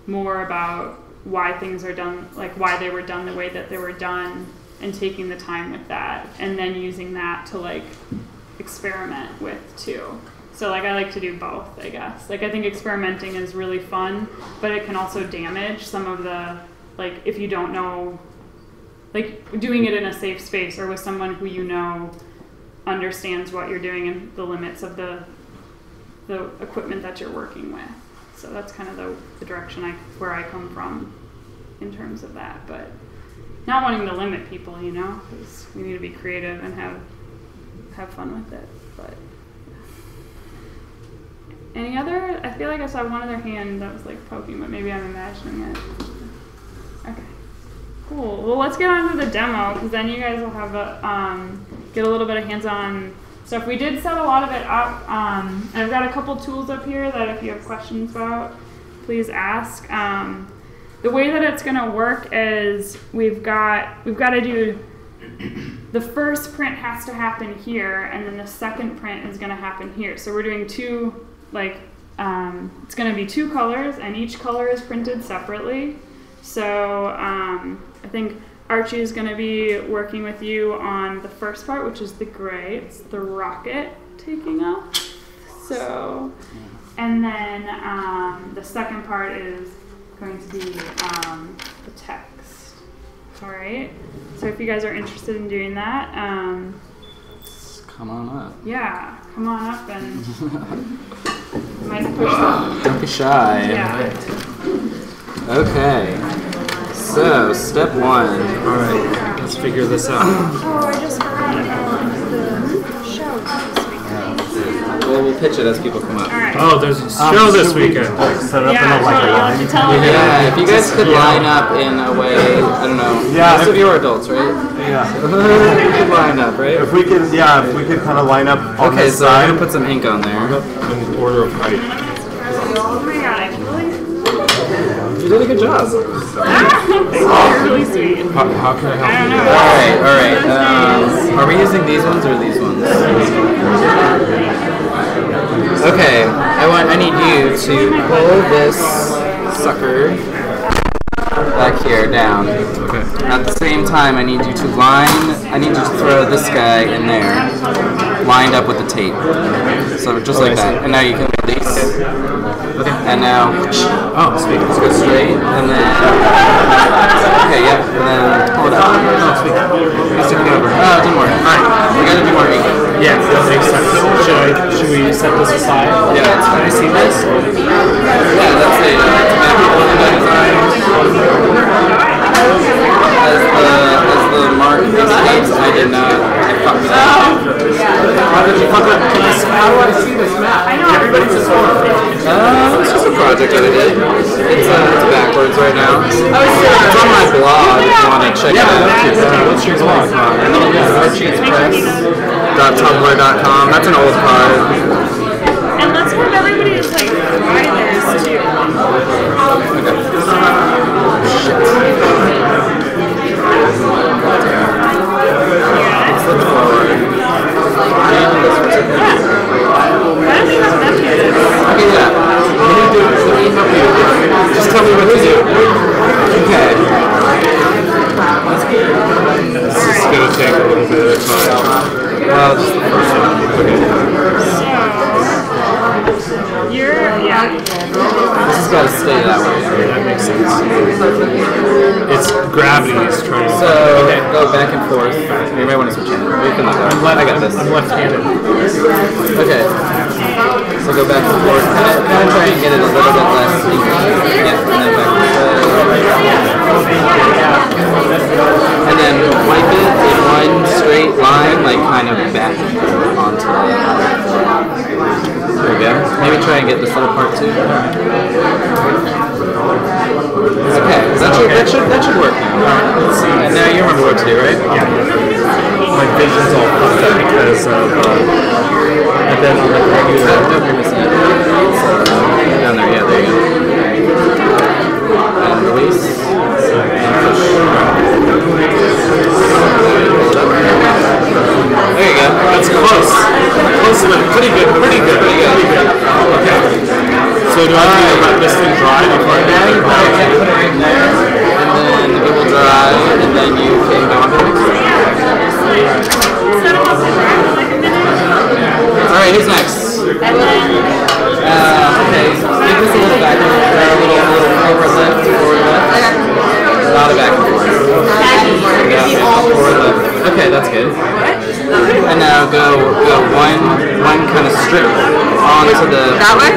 A: more about why things are done, like why they were done the way that they were done, and taking the time with that, and then using that to like experiment with too. So like I like to do both, I guess. Like I think experimenting is really fun, but it can also damage some of the, like if you don't know, like doing it in a safe space or with someone who you know understands what you're doing and the limits of the equipment that you're working with. So that's kind of the direction where I come from in terms of that, but not wanting to limit people, you know, because we need to be creative and have fun with it. But any other? I feel like I saw one other hand that was like poking, but maybe I'm imagining it. Okay, cool. Well, let's get on to the demo because then you guys will have get a little bit of hands-on stuff. We did set a lot of it up. I've got a couple tools up here that if you have questions about, please ask. The way that it's going to work is we've got to do the first print has to happen here, and then the second print is going to happen here. So we're doing two, like it's going to be two colors, and each color is printed separately. So I think Archie is going to be working with you on the first part, which is the gray. It's the rocket taking off. So, and then the second part is going to be the text. All right. So if you guys are interested in doing that,
B: come on up.
A: Yeah, come on up and might push them.
B: Don't be shy.
A: Yeah.
B: Okay. So step one.
E: All right. Let's figure this out.
A: Oh, I just forgot about the show this weekend.
B: Well, we'll pitch it as people come up.
A: All right.
E: Oh, there's a show this weekend.
H: Set up
A: Yeah,
H: in a, like,
A: totally. You'll have to tell me.
B: Yeah, if you guys could line up in a way, I don't know.
H: Yeah,
B: Most of you are adults, right?
H: Yeah.
B: You could line up, right?
H: If we could kind of line up on
B: Okay,
H: this
B: so
H: side.
B: I'm gonna put some ink on there.
E: In order of height.
A: Oh my god, I really.
B: You did a good job.
A: You're really sweet.
E: How can I help
A: I don't know.
B: All right. Are we using these ones or these ones? Okay, I need you to pull this sucker back here down.
E: Okay.
B: At the same time, I need you to throw this guy in there, lined up with the tape. So just like that. And now you can release. Okay. And now,
E: sweet.
B: Let's go straight, and then, okay, yep, and then pull it out.
E: Sweet. He's taking over.
B: Oh, it didn't work. Alright, we gotta do more ink.
E: Yeah, that makes sense. Should we set this aside?
B: Yeah, that's fine.
E: Can I see this?
B: Yeah, that's it. As the mark indicates, I did not. I fucked it up.
E: How did you fuck up? How do I see this map?
A: I know.
E: Everybody's just
B: It's just a project that I did. It's backwards right now. It's on my blog if you want to check it out.
E: What's your blog?
B: archiespress.tumblr.com. That's an old card.
A: And let's have everybody just like try theirs too.
B: Let's look forward. Okay, yeah. Let me help you. Just tell me what to do. Okay.
E: This is going to take a little bit of time.
B: Well, just the first one. Okay.
A: So,
B: This has got to stay that way.
E: That makes sense. It's gravity is trying to...
B: So, go back and forth. You might want to switch in. You can let go. I got this.
E: I'm left-handed.
B: Okay. So go back and forth. Kind of try and get it a little bit less. Yeah, and then back and forth. And then wipe it in one straight line, like kind of back onto the. There we go. Maybe try and get this little part too. Okay, that should work now. Let's see. And now you remember what to do, right?
L: Yeah. My vision's all fucked up because of I've been on the computer.
B: Nope, you're missing it. Down there, yeah, there you go. And release. And push. There you go.
E: That's close. Close enough. Pretty good. Okay. So do I have to let this thing dry before I do it?
B: Put it right there. And then it will dry, and then you can go on to the next one. Alright, who's next? Okay, give this a little back, a little forward left, forward left. Not a back and forth. Yeah, forward left. Okay, that's good. And now go one kind of strip onto the.
M: That way?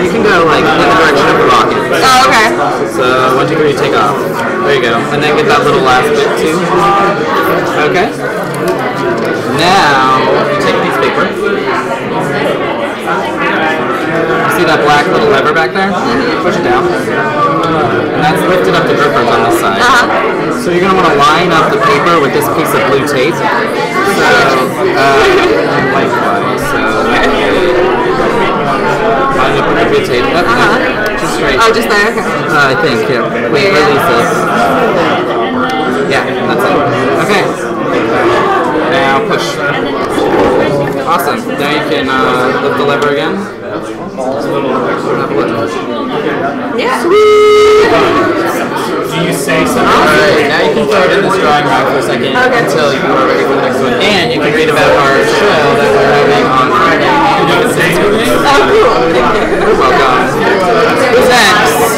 B: You can go like in the direction of the rocket.
M: Oh, okay.
B: So 1, 2, 3, take off. There you go. And then get that little last bit too. Okay. Now you take a piece of paper. See that black little lever back there? Push it down. And that's lifted up the drippers on this side. So you're going to want to line up the paper with this piece of blue tape. So, likewise. So, line up with the blue tape. Just straight.
M: Oh, just there? Okay.
B: I think, yeah. Wait, release this. Yeah, that's it. Okay. Now push. Awesome. Now you can lift the lever again.
M: Yeah.
B: Sweet.
E: Do you say something?
B: Alright, now you can throw it in this drawing rack for a second until you are ready for the next one. And you can read about our show that we're having on Friday.
E: You can say something?
M: Oh, cool.
B: You're welcome. Who's next? Okay.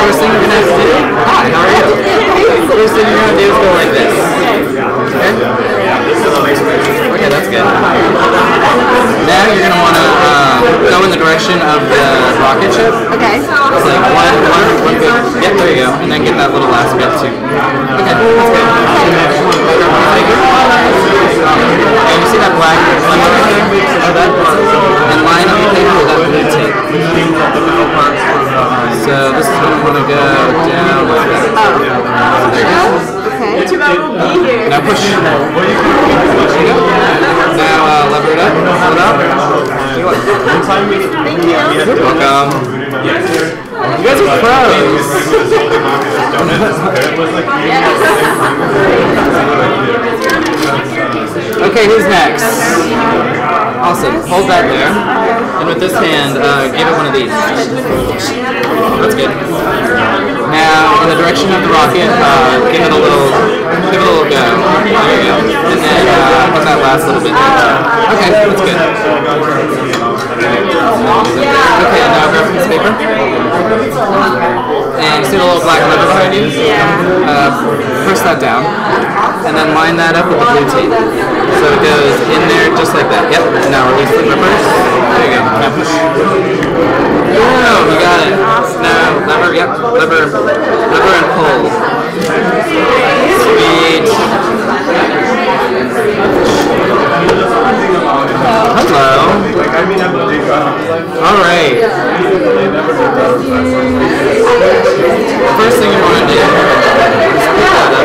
B: First thing you're going to have to do. Hi, how are you? First thing you're going to do is go like this. Okay? Okay, that's good. Now you're going to want to go in the direction of the rocket ship.
M: Okay.
B: It's like one good. Yep, there you go. And then get that little last bit too. Okay, that's good. And you see that black lever right there? Oh, that part. And line up the paper with that blue tape. So this is going to want to go down like that. So there you go.
M: Okay.
B: Now push. There you go. Now lever it up. Pull it out.
M: Thank you.
B: You're welcome. You guys are pros. Okay, who's next? Awesome. Hold that there. And with this hand, give it one of these. That's good. Now, in the direction of the rocket, give it a little go. There you go. And then put that last little bit there. Okay, that's good. Okay, now grab a piece of paper. And you see the little black lever behind you? Press that down. And then line that up with the blue tape. So it goes in there just like that. Yep. Now release the grippers. There you go. Now push. Oh, you got it. Now lever, yep. Lever and pull. Sweet. Hello. Alright. First thing you want to do is pick that up.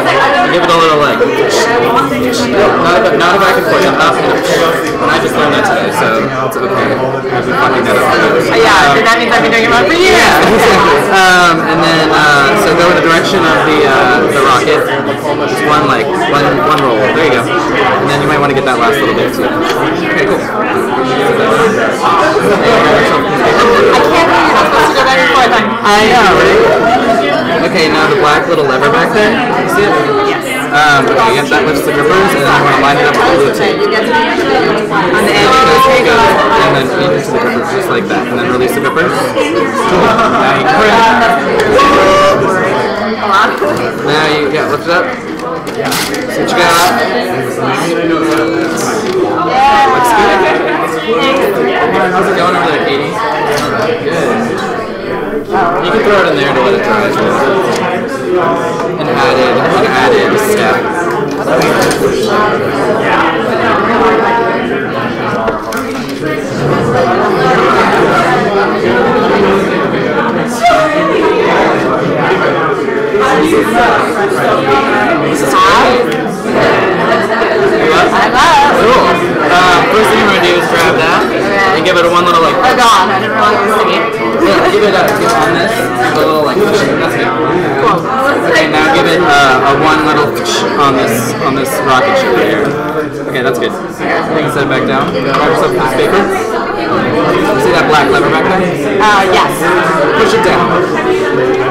B: Give it a little like. Not a back and forth. Up and up. I just learned that today, so it's okay. I've been fucking that up.
M: Yeah, that means I've been doing it wrong for years.
B: Yeah, exactly. And then so go in the direction of the rocket. Just one roll. There you go. And then you might want to get that last little bit too. Okay, cool.
M: I can't believe you're supposed to go back and forth.
B: I know, right? Okay, now the black little lever back there. You see it?
M: Yes.
B: Okay, yep, that lifts the grippers, and then you want to line it up with the blue tape.
M: You get to on the edge.
B: There you go. And then into the grippers, just like that. And then release the grippers. Now you crimp. Now you, lift it up. See what you got. Looks good. How's it going over there, Katy? Good. You can throw it in there to let it dry. An added step. This is cool. First thing we're gonna do is grab that and give it one little like.
M: Oh god, I didn't realize it was singing.
B: Yeah, give it on this. A little like. That's it. Cool. Okay, now give it one little on this rocket ship here. Okay, that's good. You can set it back down. Grab yourself a piece of paper. See that black lever back there?
M: Yes.
B: Push it down.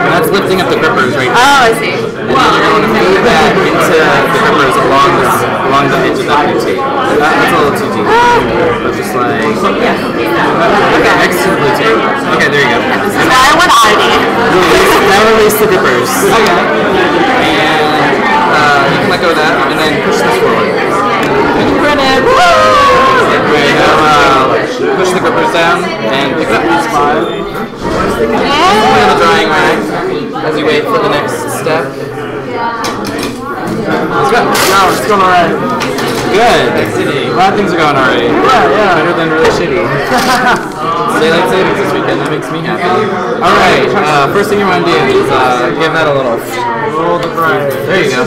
B: And that's lifting up the grippers right now.
M: Oh, I see.
B: And then you're going to feed that into the grippers along the edge of that blue tape. That's a little too deep. But just like... Okay, next to the blue tape. Okay, there you go.
M: This is why I want Ivy.
B: Now release the grippers. Okay. And you can let go of that, and then push this forward. And print it. Right, now push the grippers down and pick up these 5. Put it on the drying rack as you wait for the next step. Let's go.
L: No, it's going alright.
B: Good. A lot of things are going alright.
L: Yeah.
B: Better than really shitty. Daylight savings this weekend. That makes me happy. Alright. First thing you want to do is give that a little roll the grinder. There you go.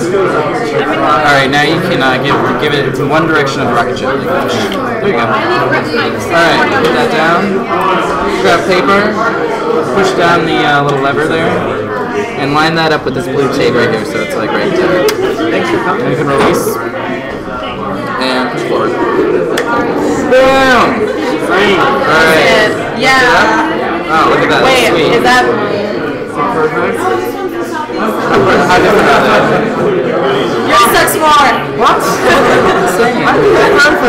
B: Alright, now you can give it in one direction of the rocket ship. There you go. Alright, put that down. Grab paper. Push down the little lever there. And line that up with this blue tape right here, so it's like right there. Thanks for coming. And you can release. And push forward. Boom! Alright.
M: Yeah.
B: Oh, look at that.
M: Wait,
B: sweet.
M: is that...
B: Perfect. How different are they?
M: Yours sucks more.
B: What?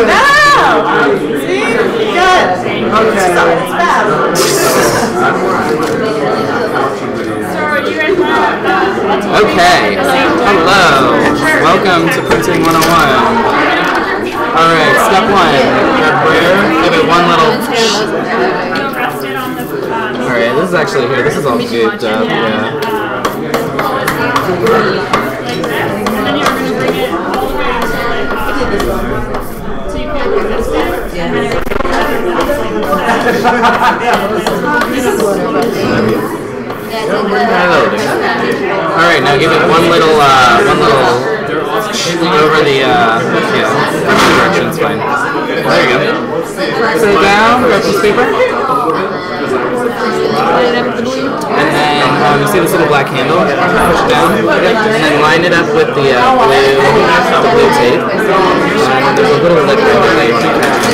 M: No! See? Good.
L: Okay.
M: It's bad.
B: Okay. Hello. Welcome to Printing 101. Alright, step 1. Grab prayer. Give it one little... Alright, this is actually here. This is all gooped up. Yeah.
A: And then you're going to bring it all the way to so you can resist it. And then you're
B: Alright, now give it one little over the direction, it's fine. There you go. Set it down, grab some paper. And then you see this little black handle? Push it down. And then line it up with the blue tape. And there's a little lip right there that you want to catch.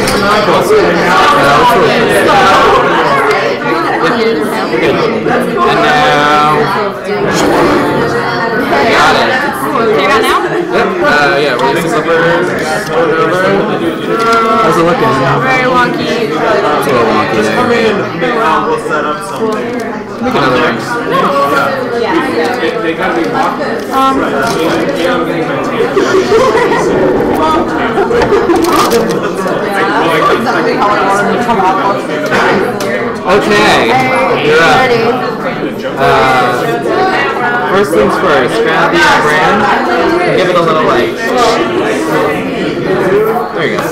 B: Good. And now... Got it.
M: Can you got now?
B: Yep. Yeah, release the clippers. How's it looking?
M: Very wonky.
B: It's a little wonky there.
C: We'll set up something.
B: Make another one.
C: They gotta be
B: Okay, you're up. First things first, grab the brand and give it a little like. There you go.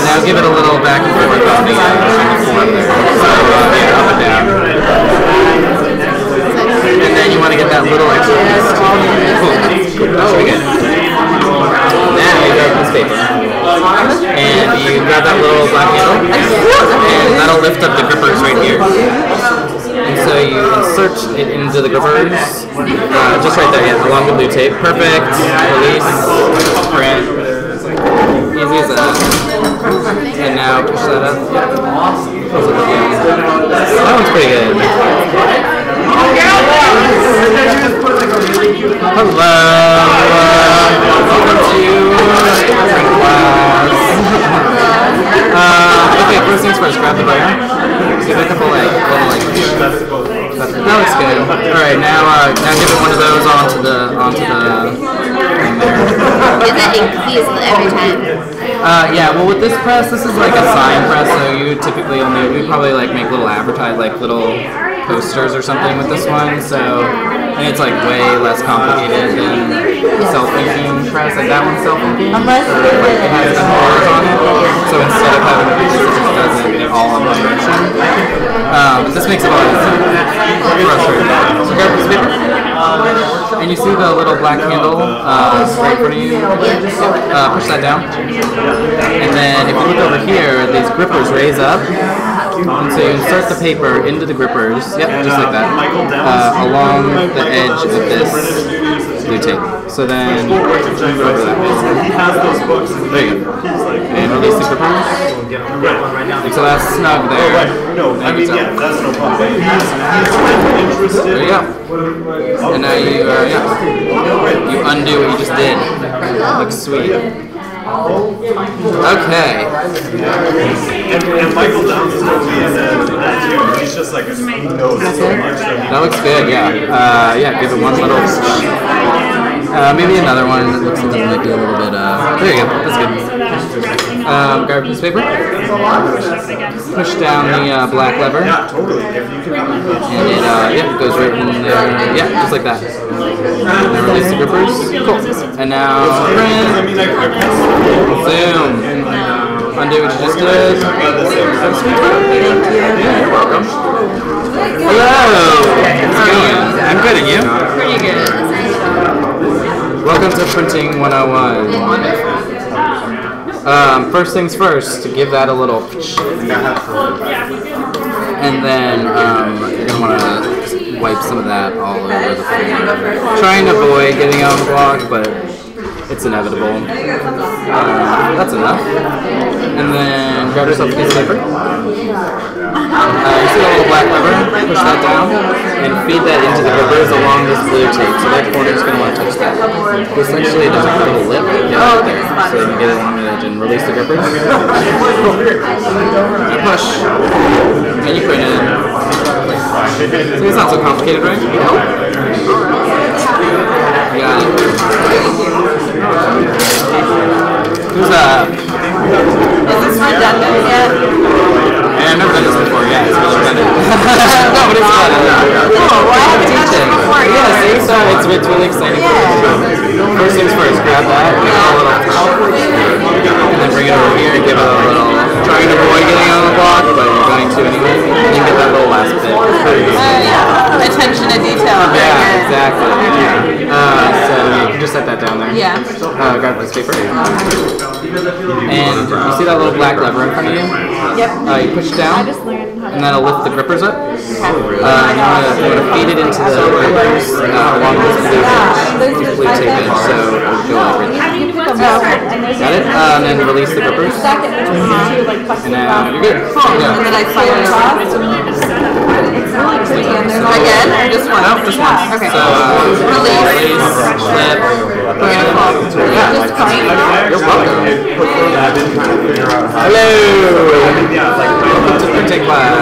B: Now give it a little back and forth on the form there. So yeah, up and down. And then you want to get that little extra piece. Cool. That should be good. Now you grab this paper. And you grab that little black handle. And that'll lift up the grippers right here. And so you insert it into the grippers. Just right there, yeah, along the blue tape. Perfect. Release. Print. Easy as that. And now push that up. That one's pretty good. Hello. Welcome to class. Okay, first things first, grab the butter. Give it a couple that looks good. Alright, now give it one of those onto the thing there.
J: Is it increased every time?
B: Yeah, well with this press, this is like a sign press, so you typically only, we probably like make little advertise, like little posters or something with this one, so and it's like way less complicated than self-inking press. Like that one's self-inking, so like, it has the bars on it. So instead of having to do this, it just does it all in one direction. But this makes it a lot easier for us right now. So grab this paper, and you see the little black handle right in front of you. Push that down, and then if you look over here, these grippers raise up. And so you insert the paper into the grippers, yep, just like that, along the edge of this blue tape. So then, go over that there you go. And release the grippers. So that's snug there.
N: No, I mean, yeah, that's no problem.
B: There you go. And now you, you undo what you just did. Looks sweet. Okay.
N: And Michael Downs is going to be in that too. He's just like he knows so much.
B: That looks good, yeah. Yeah, give it one little. Maybe another one that looks like it might be a little bit. There you go. That's good. Grab a piece of paper. Push down the black lever.
N: Yeah, totally.
B: And it goes right in there. Yeah, just like that. And then release the grippers. Cool. And now print. Zoom. Undo what you just did. You're welcome. Hello. How's it going? I'm good, and you?
M: Pretty good.
B: Welcome to Printing 101. First things first, to give that a little, and then you're gonna want to wipe some of that all over the floor. Trying to avoid getting on the block, but it's inevitable. That's enough. And then grab yourself a piece of paper. You see the little black lever? Push that down and feed that into the grippers along this blue tape. So that corner's going to want to touch that. Essentially, there's a little lip right there, so you can get it along the edge and release the grippers. And push. And you print it. So it's not so complicated, right? You got it. Who's
M: Is this redundant yet?
B: Yeah, I've never done this before. Yeah, it's really redundant. No, but it's fun.
M: Cool. Well, I haven't touched it before.
B: Yeah, see, so it's really exciting. First things first, grab that, give it a little, and then bring it over here and give it a little. Trying to avoid getting on the block, but you're going to anyway. And then get that little last bit.
M: Yeah. Attention to detail.
B: Yeah, exactly. So you can just set that down there.
M: Yeah.
B: Grab this paper. And you see that little black lever in front of you?
M: Yep.
B: You push down, and that'll lift the grippers up. You want to feed it into the grippers along this blue tape edge, so it'll go like right there. Got it? And then release the grippers. And now you're good. Yeah.
M: And then I slide it across. It's really pretty. Again, or just once?
B: No, just once.
M: Okay.
B: So release, flip, yeah. You're welcome. Hello. Welcome to printing class.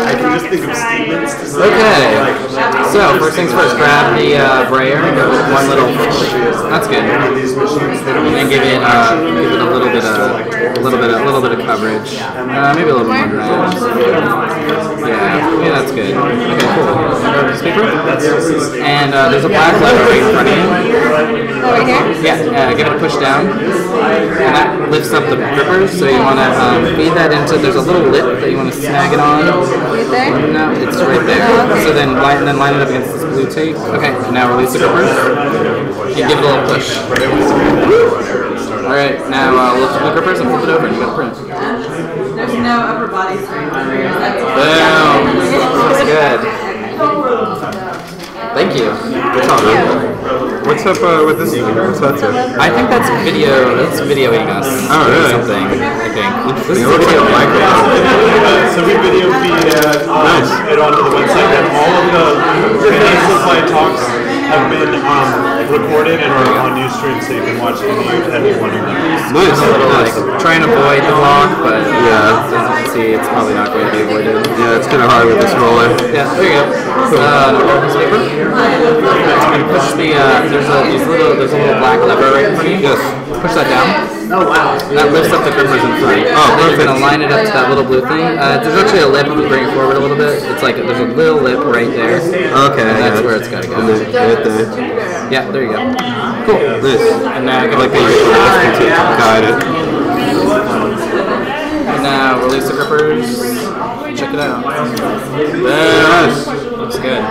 N: I can just think of statements.
B: Okay. So first things first, grab the brayer and go with one little. That's good. And then give it a little bit of coverage. Maybe a little more than that. Yeah, that's good. Okay, cool. This paper. And there's a black lever right in front of you.
M: Over here?
B: Yeah. Give it a push down, and that lifts up the grippers. So you want to feed that into. There's a little lip that you want to snag it on.
M: Right there?
B: No, it's right there. So then line it up against this blue tape. Okay, now release the grippers. And give it a little push. Alright, now lift the grippers and flip it over and you got a print.
G: There's no upper body strength over here.
B: Boom! Looks good. Thank you. Good talk.
O: What's up with this? What's that to?
B: I think that's video. That's videoing us.
O: Oh, really?
B: Something. I think.
O: This is a video microphone.
N: So we video feed it onto the website, and all of the financial flight talks have been recorded and are on Ustream, so you can watch any one of them.
B: Nice. A little like try and avoid the block, but yeah, as you can see, it's probably not going to be avoided.
O: Yeah, it's kind of hard with this roller.
B: Yeah, there you go. Piece of paper. And push the there's a little black lever right in front of you.
O: Yes.
B: Push that down.
O: Oh wow.
B: And that lifts up the grippers in front.
O: Oh,
B: then you're
O: perfect.
B: gonna line it up to that little blue thing. There's actually a lip if you bring it forward a little bit. It's like there's a little lip right there.
O: Okay.
B: And that's where it's gotta go.
O: Right there.
B: Yeah, there you go. Cool.
O: This.
B: And now
O: I like that you guide it.
B: And now release the grippers. Check it out.
O: Yes.
B: Looks good.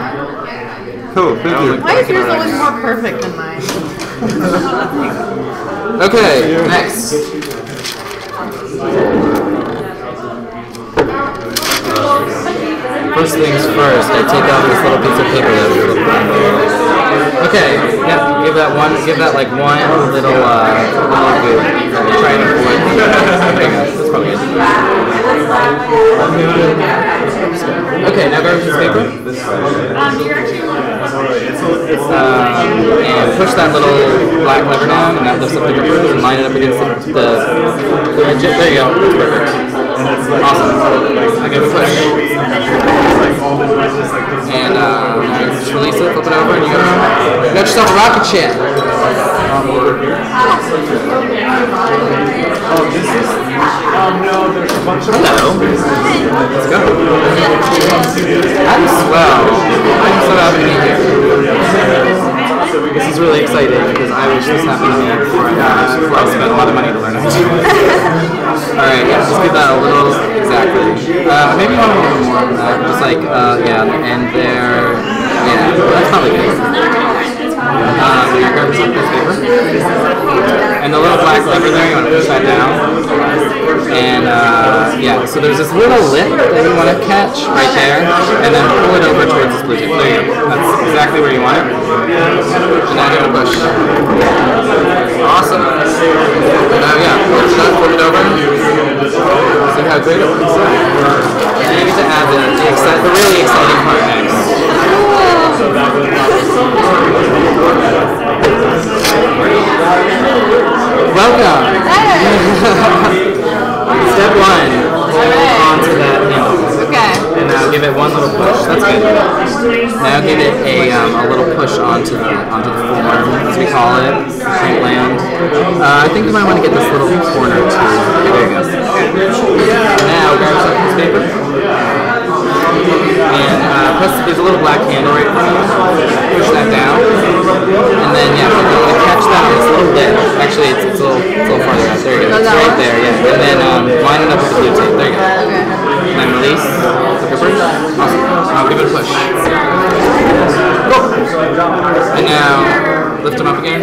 O: Cool. Thank you.
M: Why is yours always more perfect than mine?
B: Okay, next. First things first, I take out this little piece of paper that we were looking at. Okay, yeah, give that like one little good. Try it and avoid. Okay, that's probably good. Okay, now grab this paper. And push that little black lever down, and that lifts up the grippers, and line it up against the edge. There you go. That's perfect. Awesome. I give it a push. And now just release it, flip it over, and you got yourself a rocket ship.
N: No, there's a bunch of.
B: Hello. Let's go. I'm swell. I'm so happy to be here. This is really exciting because I wish this happened to me before I spent a lot of money to learn it. Alright, yeah, just give that a little, exactly. Maybe a little more than that. Just like, yeah, and there, yeah, that's probably good. Now grab some piece of paper. And the little black lever there, you want to push that down. And yeah, so there's this little lip that you want to catch right there, and then pull it over towards this blue tip. There you go. That's exactly where you want it. And now give it a push. Awesome. Now yeah, flip it over. See how great it looks. And then you get to add the really exciting part next. Welcome. Step one. Onto that handle.
M: Okay.
B: And now give it one little push. That's good. Now give it a little push onto the form, as we call it, crank land. I think you might want to get this little corner too. Okay, there you go. Now grab some piece of paper. And press. There's a little black handle right in front of you. Push that down. And then yeah, you want to catch that on this little lip. Actually, it's a little farther out. There you go. It's right there. Yeah. And then line it up with the blue tape. There you go. And then release the grippers. Awesome. Now give it a push. Go. And now lift them up again.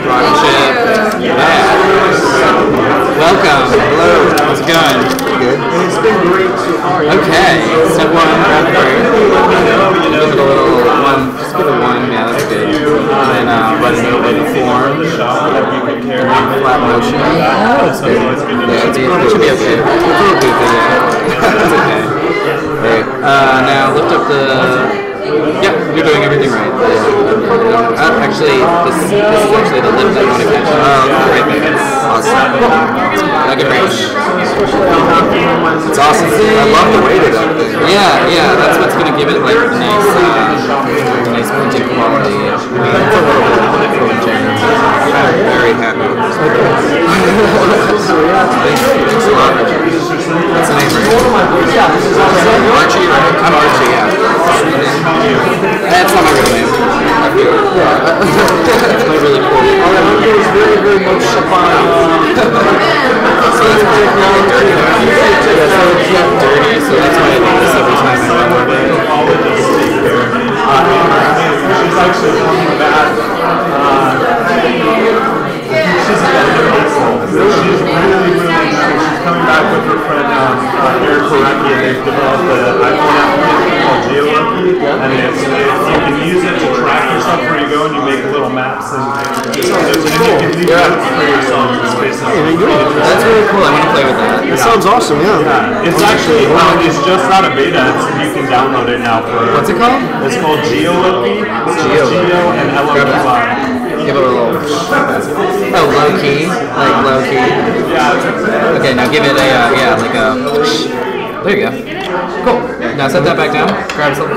B: Rocket ship. Yeah. Welcome. Hello. How's it going? Good. It's been great so far. Okay. Step one, grab the bird. Give it a little one. Just give it one. Yeah, that's good. And then run it over the form. And then flat motion. Oh, that's good. Yeah, it should be okay. It's a little goofy, yeah. It's okay. Alright. Now lift up the. Yep, you're doing everything right. Actually, this is actually the lip that I want to catch. Right there. Awesome. Now give it a push.
O: It's awesome. I love the weight of that thing.
B: Yeah, that's what's going to give it like the nice printing quality. It's a little bit of change.
O: I'm very happy with this. Thanks a lot.
B: What's the name?
O: Archie, right?
B: I'm Archie, yeah. That's not my real name. It's my really cool name.
O: It was very, very much fun.
B: So that's pretty cool. Dirty. So that's why I do this every time I run over it.
N: She's actually coming back. She's really nice. She's coming back with her friend Eric Korecki, and they've developed an iPhone application called GeoLoki, and you can use it to track yourself where you go, and you make little maps and you can leave notes for yourself in space.
B: That's really cool. I want to play with that.
O: It sounds awesome, yeah.
N: It's actually, it's just out of beta. You can download it now for.
B: What's it called?
N: It's called GeoLoki. Geo and LOKI.
B: Give it a little. Oh, low key, like low key.
N: Yeah.
B: Okay, now give it a like a. There you go. Cool. Now set that back down. Grab some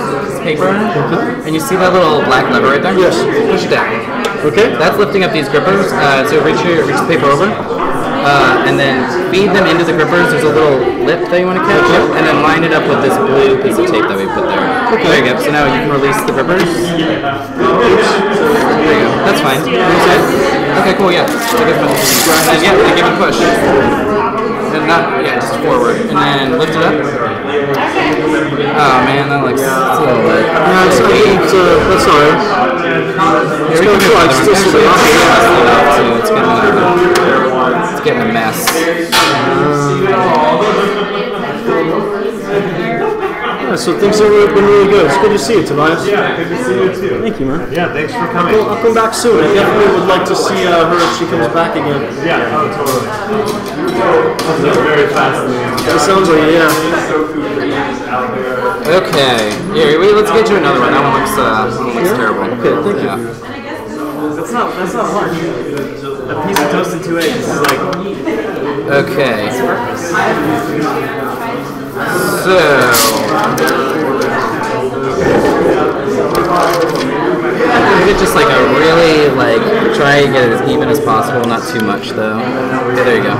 B: paper, and you see that little black lever right there?
L: Yes.
B: Push it down.
L: Okay.
B: That's lifting up these grippers. So reach the paper over, and then feed them into the grippers. There's a little lip that you want to catch, and then line it up with this blue piece of tape that we put there. Okay. There you go. So now you can release the grippers. There you go. That's fine. Okay, cool. Yeah. And then give it a push. And not, just forward. And then lift it up. Oh man, that looks a little wet.
L: That's alright. It's going twice.
B: It's getting a mess.
L: So things have been really good. It's good to see you, Tobias.
N: Yeah, good to see you too.
L: Thank you, man.
N: Yeah, thanks for coming.
L: I'll come back soon. I definitely would like to see her if she comes back again.
N: Yeah, totally. That's very fascinating.
L: It sounds like it, yeah.
B: Okay. Here, let's get you another one. That one looks terrible.
L: Okay, thank you.
P: That's not hard. A piece of toast and 2 eggs is like.
B: Okay. So. Make it just like a really try to get it as even as possible, not too much though. Okay, there you go.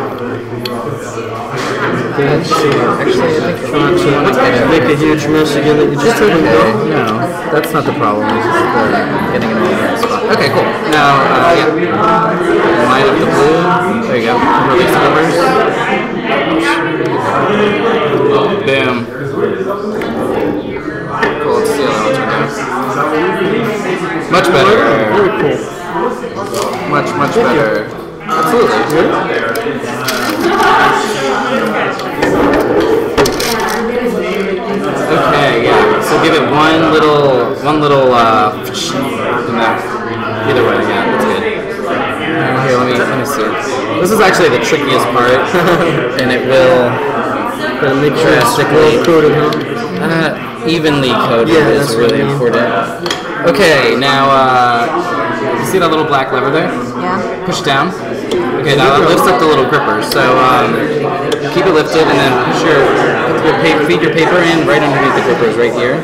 B: Actually, I think it's
L: make a huge mess again that you just took.
B: No, that's not the problem. It's just getting it in the right spot. Okay, cool. Now, line up the blue. There you go. Release the numbers. Boom. Cool. Let's see how that turns out. Much better.
L: Very cool.
B: Much better. Absolutely. Okay, yeah. So give it one little either way, yeah, that's good. Here, let me see it. This is actually the trickiest part, and it will
L: make sure it's well coated,
B: evenly coated is really important. Okay, now you see that little black lever there?
M: Yeah.
B: Push down. Okay, now that lifts up the little grippers. So keep it lifted, and then feed your paper in right underneath the grippers, right here.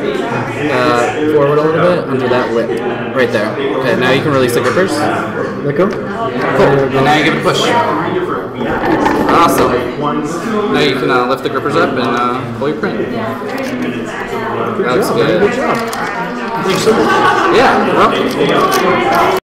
B: Forward a little bit under that lip, right there. Okay, now you can release the grippers.
L: Let go.
B: Cool. And now you give it a push. Awesome. Now you can lift the grippers up and pull your print. That looks good.
L: Good job. Thanks so much.
B: Yeah. Well.